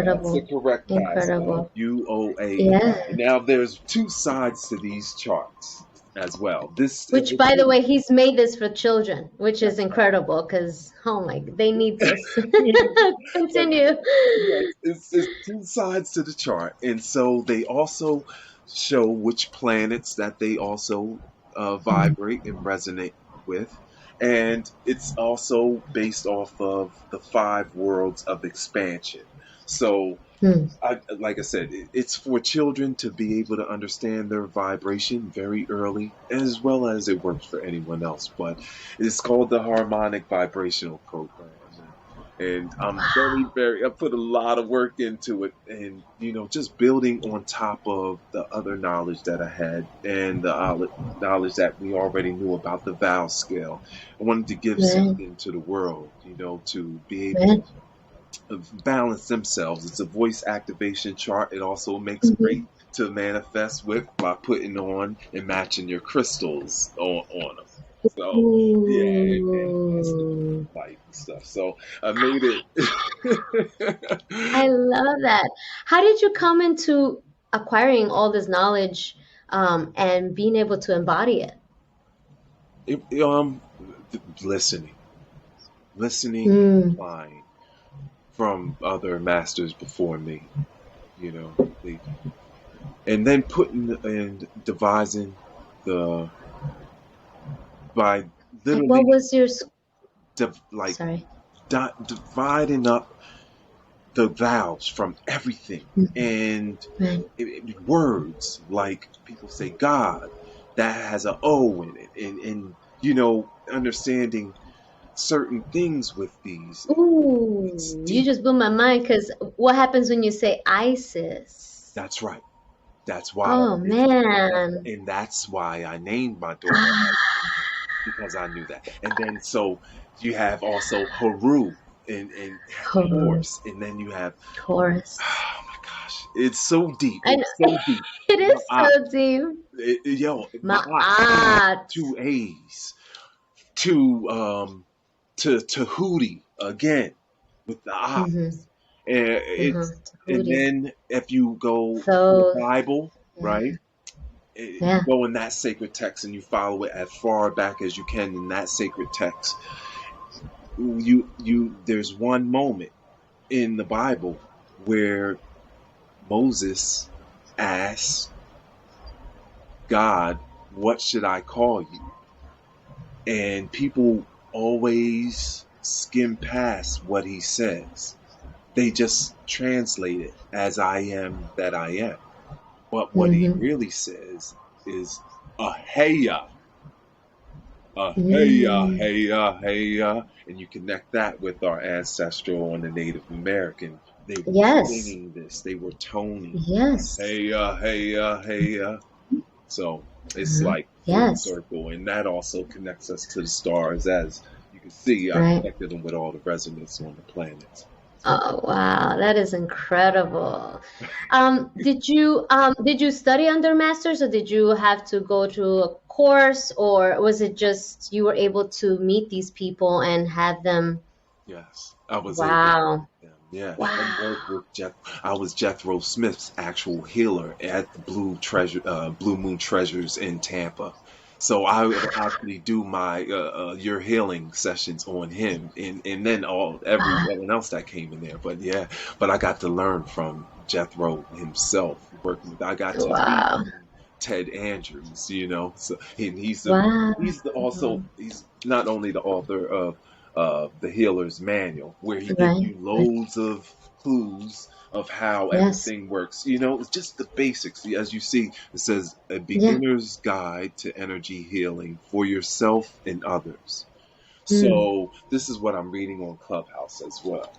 that's the Incredible. correct path of Incredible. UOA. Yeah. And now there's two sides to these charts as well. Which, This by the wouldn't. way, he's made this for children, which is incredible because, oh my, they need this. But Continue. yes, it's two sides to the chart, and so they also show which planets that they also Mm. vibrate and resonate with, and it's also based off of the five worlds of expansion. So Mm. like I said, it's for children to be able to understand their vibration very early, as well as it works for anyone else. But it's called the harmonic vibrational program. And I'm very, Wow. very, I put a lot of work into it, and just building on top of the other knowledge that I had and the knowledge that we already knew about the vowel scale. I wanted to give Right. something to the world, to be able Right. balance themselves. It's a voice activation chart. It also makes Hmm. great to manifest with by putting on and matching your crystals on them. So yeah, and that's the Ooh. light and stuff. So I made it. I love that. How did you come into acquiring all this knowledge and being able to embody it? it listening, listening and Mm. applying from other masters before me. They, and then putting and devising the by Like, what literally was your school? like Sorry. dividing up the vowels from everything, Mhm. and Right. words like people say God, that has a O in it, and understanding certain things with these. It's Ooh, you deep. just blew my mind because what happens when you say ISIS? That's right. That's why Oh man. and that's why I named my daughter Ah, because I knew that. And then so you have also Haru and oh, horse, and then you have, Taurus. oh my gosh, it's so deep. I know It's so deep. it is Ma'at, so deep. yo, Ma'at, Ma'at. two A's to Tahuti again with the I. Mm-hmm. And Uh-huh. and Tahuti. then if you go to the So Bible, yeah. right? You Yeah. go in that sacred text and you follow it as far back as you can in that sacred text. There's one moment in the Bible where Moses asks God, "What should I call you?" And people always skim past what he says. They just translate it as I am that I am. But what he Mm-hmm. really says is Aheya, Aheya, Mm. Heya, Heya. And you connect that with our ancestral and the Native American. They were Yes. singing this, they were toning Yes. Heya, Heya, Heya. So it's Uh-huh. like full Yes. circle. And that also connects us to the stars. As you can see, I Right. connected them with all the resonance on the planets. Oh wow, that is incredible. Did you study under masters or did you have to go to a course or was it just you were able to meet these people and have them? Yes, I was able to Wow. meet them. Yeah, and Wow. work with Jeff. I was Jethro Smith's actual healer at the Blue Moon Treasures in Tampa. So I would actually do my your healing sessions on him, and then everyone else that came in there. But yeah, but I got to learn from Jethro himself. Working with, I got to meet Wow. Ted Andrews. So and Wow. he's not only the author of the healer's manual, where he gives Right. you Right. loads of clues of how Yes. everything works. It's just the basics. As you see, it says a Yeah. beginner's guide to energy healing for yourself and others. Hmm. So this is what I'm reading on Clubhouse as well.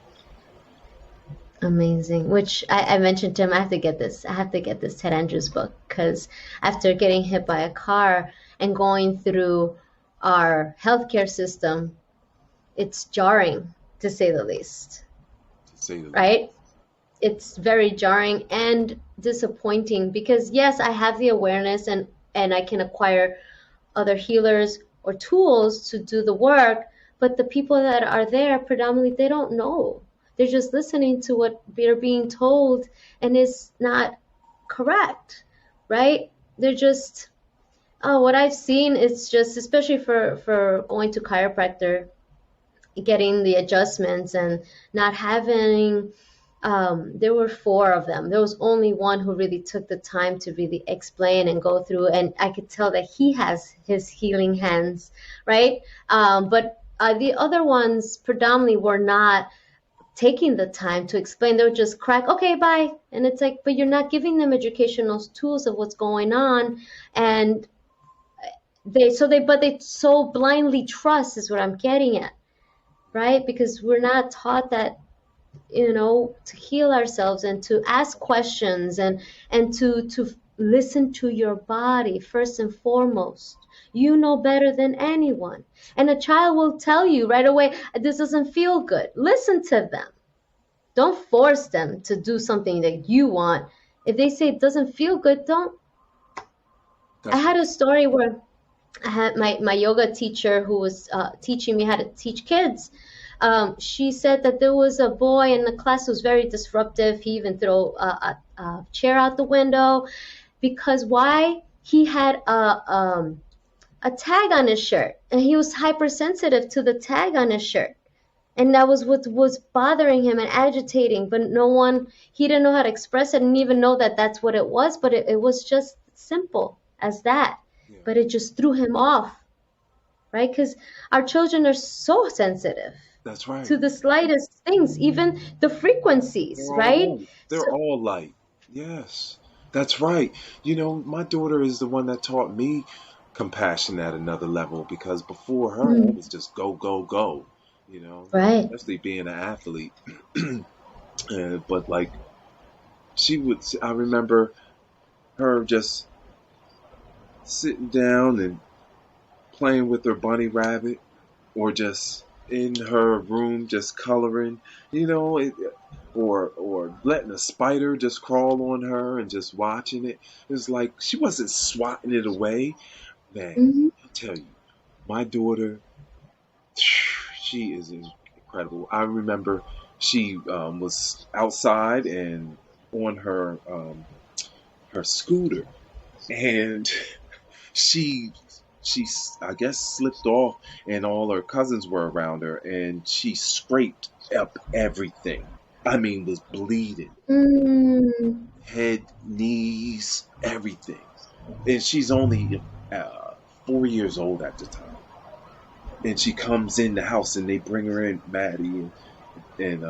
Amazing. Which I mentioned to him, I have to get this. I have to get this Ted Andrews book because after getting hit by a car and going through our healthcare system, it's jarring to say the least, To say the least. right? It's very jarring and disappointing because yes, I have the awareness and I can acquire other healers or tools to do the work, but the people that are there predominantly they don't know. They're just listening to what they're being told and it's not correct, right? They're just what I've seen is just especially for going to chiropractor, getting the adjustments and not having there were four of them. There was only one who really took the time to really explain and go through, and I could tell that he has his healing hands, right? But the other ones predominantly were not taking the time to explain. They would just crack, okay, bye. And it's like, but you're not giving them educational tools of what's going on. And but they so blindly trust is what I'm getting at, right? Because we're not taught that to heal ourselves and to ask questions and to listen to your body first and foremost. You know better than anyone, and a child will tell you right away, this doesn't feel good. Listen to them. Don't force them to do something that you want. If they say it doesn't feel good, don't. I That's had a story where I had my yoga teacher who was teaching me how to teach kids. She said that there was a boy in the class who was very disruptive. He even threw a chair out the window because why? He had a tag on his shirt and he was hypersensitive to the tag on his shirt. And that was what was bothering him and agitating, but he didn't know how to express it, didn't even know that that's what it was, but it was just simple as that. yeah. But it just threw him off, right? Because our children are so sensitive That's right. to the slightest things, even the frequencies, right? They're So, all light. Yes, that's right. My daughter is the one that taught me compassion at another level, because before her, I mm, was just go, go, go, right. especially being an athlete. But like, I remember her just sitting down and playing with her bunny rabbit, or just in her room just coloring, you know, it, or letting a spider just crawl on her and just watching it. It was like she wasn't swatting it away. Man, Hmm. I tell you, my daughter, she is incredible. I remember she was outside and on her scooter, and she she I guess slipped off, and all her cousins were around her, and she scraped up everything. I mean, was bleeding, Mm, head, knees, everything. And she's only 4 years old at the time. And she comes in the house, and they bring her in, Maddie and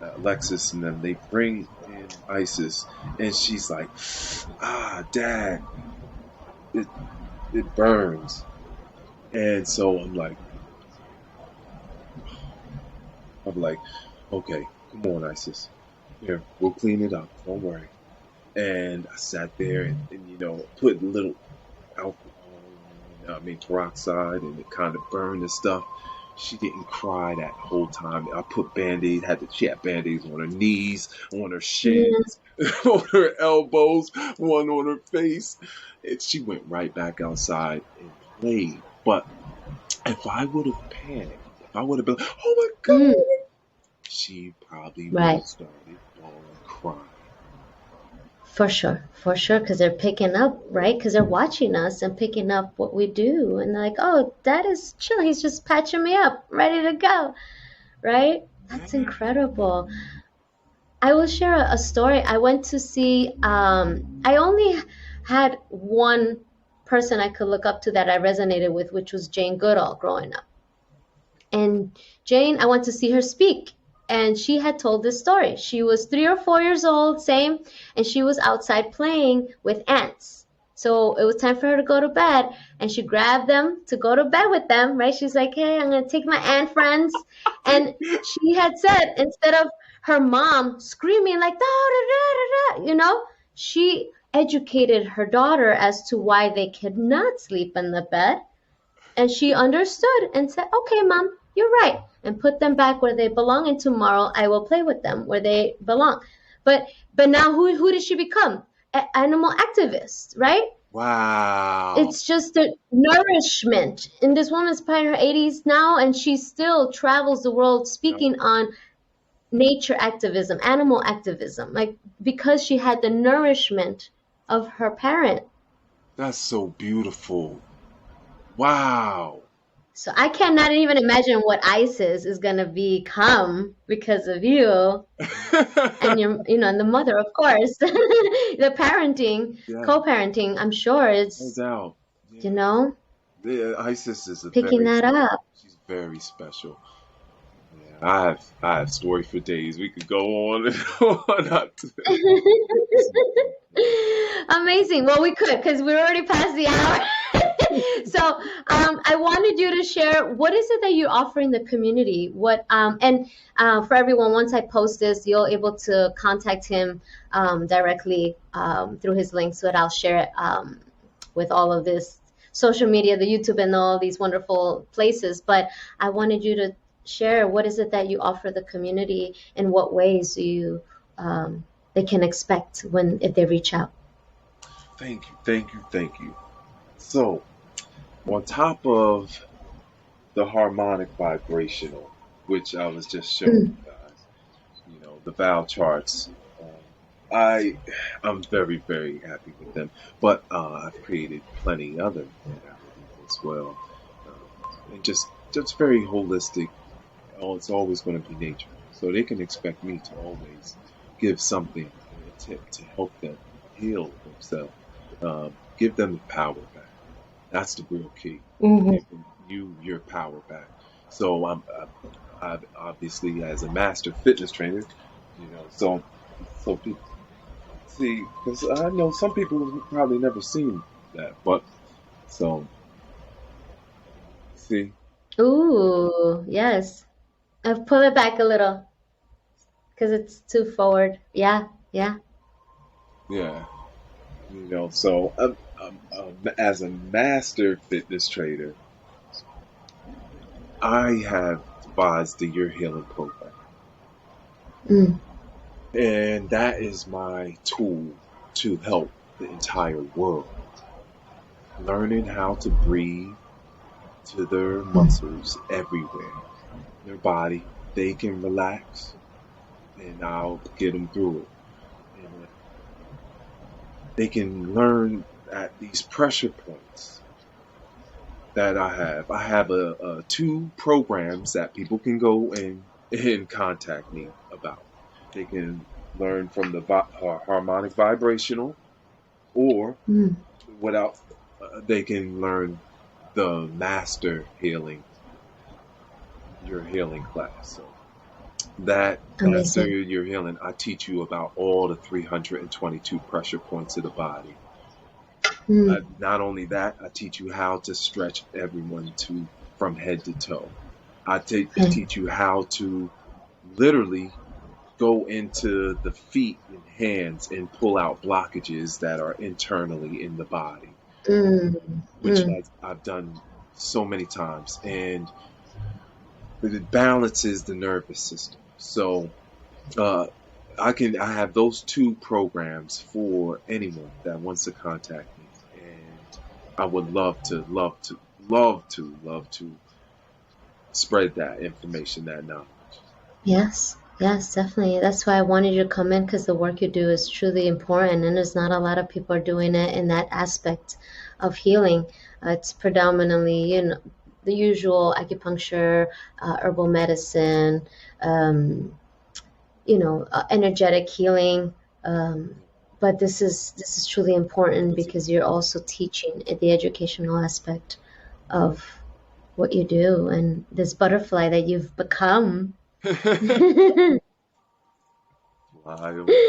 Alexis, and then they bring in Isis, and she's like, Dad, it it burns. And so I'm like, okay, come on, Isis. Here, we'll clean it up. Don't worry. And I sat there and put a little alcohol, I mean peroxide, and it kind of burned the stuff. She didn't cry that whole time. I put band-aids, she had band-aids on her knees, on her yeah. shins, on her elbows, one on her face. And she went right back outside and played. But if I would have panicked, if I would have been, oh my Mm, God, she probably would right. have started bawling, crying. For sure, because they're picking up, right? Because they're watching us and picking up what we do, and they're like, "Oh, Dad is chill. He's just patching me up, ready to go." Right? That's Yeah. incredible. I will share a story. I went to see. I only had one person I could look up to that I resonated with, which was Jane Goodall growing up. And Jane, I went to see her speak. And she had told this story. She was 3 or 4 years old, same, and she was outside playing with ants. So it was time for her to go to bed, and she grabbed them to go to bed with them, right? She's like, hey, I'm gonna take my ant friends. And she had said, instead of her mom screaming like, da, da, da, da, da, she educated her daughter as to why they could not sleep in the bed, and she understood and said, okay, mom, you're right. And put them back where they belong. And tomorrow I will play with them where they belong. But now who did she become? Animal activist, right? Wow. It's just the nourishment. And this woman's probably in her 80s now, and she still travels the world Yep. speaking on nature activism, animal activism, like because she had the nourishment of her parent. That's so beautiful. Wow. So I cannot even imagine what ISIS is gonna become because of you and and the mother, of course. The parenting, Yeah, co-parenting, I'm sure no it's, doubt. you Yeah. know, Isis is a picking very that up. she's very special. Yeah, I have story for days. We could go on and on. This is beautiful. Amazing. Well, we could because we're already past the hour. So I wanted you to share what is it that you're offering the community. For everyone, once I post this, you'll able to contact him directly through his link, so that I'll share it with all of this social media, the YouTube, and all these wonderful places. But I wanted you to share what is it that you offer the community, in what ways do you they can expect when if they reach out. Thank you, thank you, thank you. So, on top of the harmonic vibrational, which I was just showing Mm, you guys, the vowel charts. Um, I I'm very very happy with them, but I've created plenty other modalities as well, and just very holistic. It's always going to be nature, so they can expect me to always give something, a tip to help them heal themselves, give them the power back. That's the real key. Hmm. Giving you your power back. So I obviously as a master fitness trainer, so people see because I know some people have probably never seen that, but so see, Ooh, yes. I've pulled it back a little because it's too forward. Yeah, yeah. yeah, so as a master fitness trainer, I have devised the Your Healing program, Mm, and that is my tool to help the entire world learning how to breathe to their mm, muscles everywhere in their body. They can relax, and I'll get them through it. And they can learn at these pressure points that I have. I have two programs that people can go and contact me about. They can learn from the harmonic vibrational, or mm. without, they can learn the master healing, your healing class. So that master Amazing. your healing, I teach you about all the 322 pressure points of the body. Mm, Not only that, I teach you how to stretch everyone to from head to toe. okay. teach you how to literally go into the feet and hands and pull out blockages that are internally in the body, Mm, which mm. I've done so many times, and it balances the nervous system. So uh, I have those two programs for anyone that wants to contact me, and I would love to spread that information, that knowledge. Yes, yes, definitely. That's why I wanted you to come in because the work you do is truly important, and there's not a lot of people are doing it in that aspect of healing. It's predominantly, the usual acupuncture, herbal medicine, um, energetic healing. Um, but this is truly important It's because you're also teaching the educational aspect of what you do and this butterfly that you've become. fly away.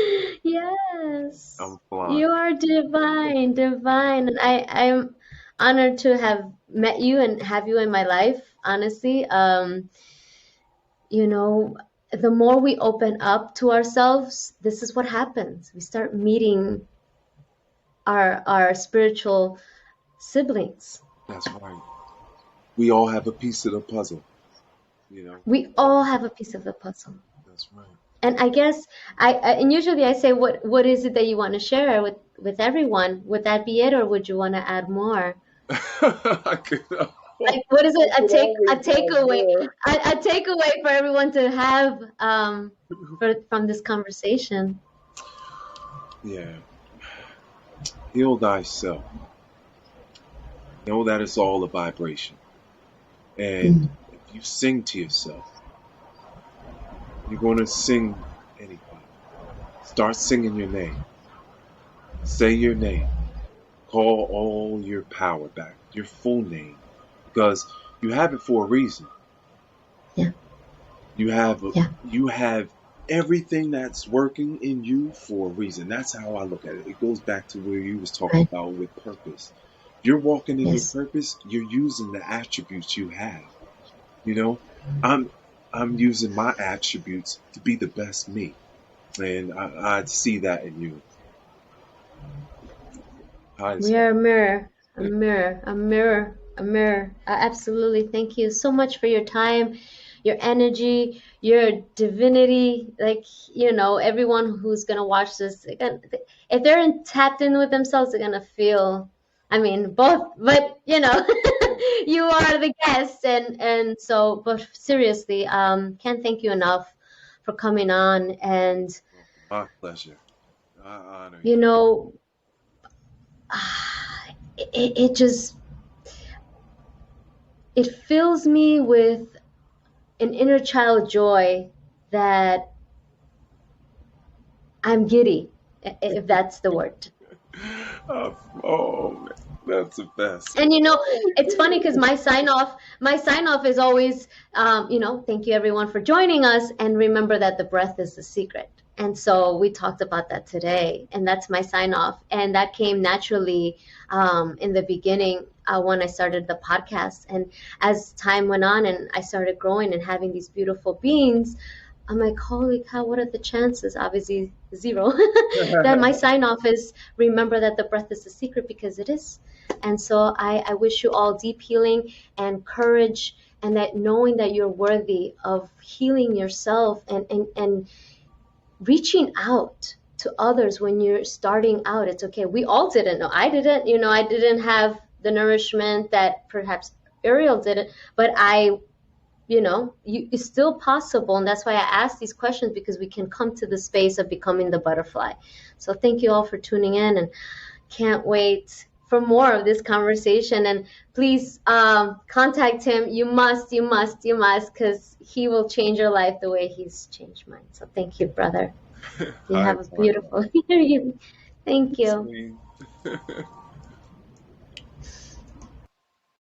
Yes, I'm flying. you are divine, divine. And I'm honored to have met you and have you in my life, honestly. You know, the more we open up to ourselves, this is what happens. We start meeting our spiritual siblings. That's right. We all have a piece of the puzzle. We all have a piece of the puzzle. That's right. And I guess and usually I say, what is it that you want to share with everyone? Would that be it, or would you want to add more? I could, Like, what is it? I could A always add takeaway, more. a takeaway for everyone to have from this conversation. Yeah. Heal thyself. Know that it's all a vibration. And Mm, if you sing to yourself, you're going to sing anything. Start singing your name. Say your name. Call all your power back, your full name, because you have it for a reason. yeah, You have yeah, you have everything that's working in you for a reason. That's how I look at it. It goes back to where you was talking right. about with purpose. If you're walking in your Yes, purpose, you're using the attributes you have. You know, I'm I'm using my attributes to be the best me, and I see that in you. Highest we are a vibe. mirror, a mirror, a mirror, a mirror. Absolutely. Thank you so much for your time, your energy, your divinity. Like, everyone who's gonna watch this, if they're tapped in with themselves, they're gonna feel. I mean, both, but you are the guest, and so. But seriously, can't thank you enough for coming on, and My pleasure. I honor you you. know, it just it fills me with an inner child joy that I'm giddy, if that's the word. Oh, man. That's the best. And it's funny because my sign off is always, thank you everyone for joining us, and remember that the breath is the secret. And so we talked about that today, and that's my sign off. And that came naturally in the beginning when I started the podcast. And as time went on and I started growing and having these beautiful beings, I'm like, holy cow, what are the chances? Obviously, zero. That my sign off is remember that the breath is the secret, because it is. And so I wish you all deep healing and courage, and that knowing that you're worthy of healing yourself, and reaching out to others when you're starting out. It's okay. We all didn't know. I didn't, I didn't have the nourishment that perhaps Uriel didn't, but it's still possible. And that's why I ask these questions, because we can come to the space of becoming the butterfly. So thank you all for tuning in, and can't wait for more of this conversation. And please contact him. You must, because he will change your life the way he's changed mine. So thank you, brother. You Hi, have a Tanya. beautiful Thank you. Sweet.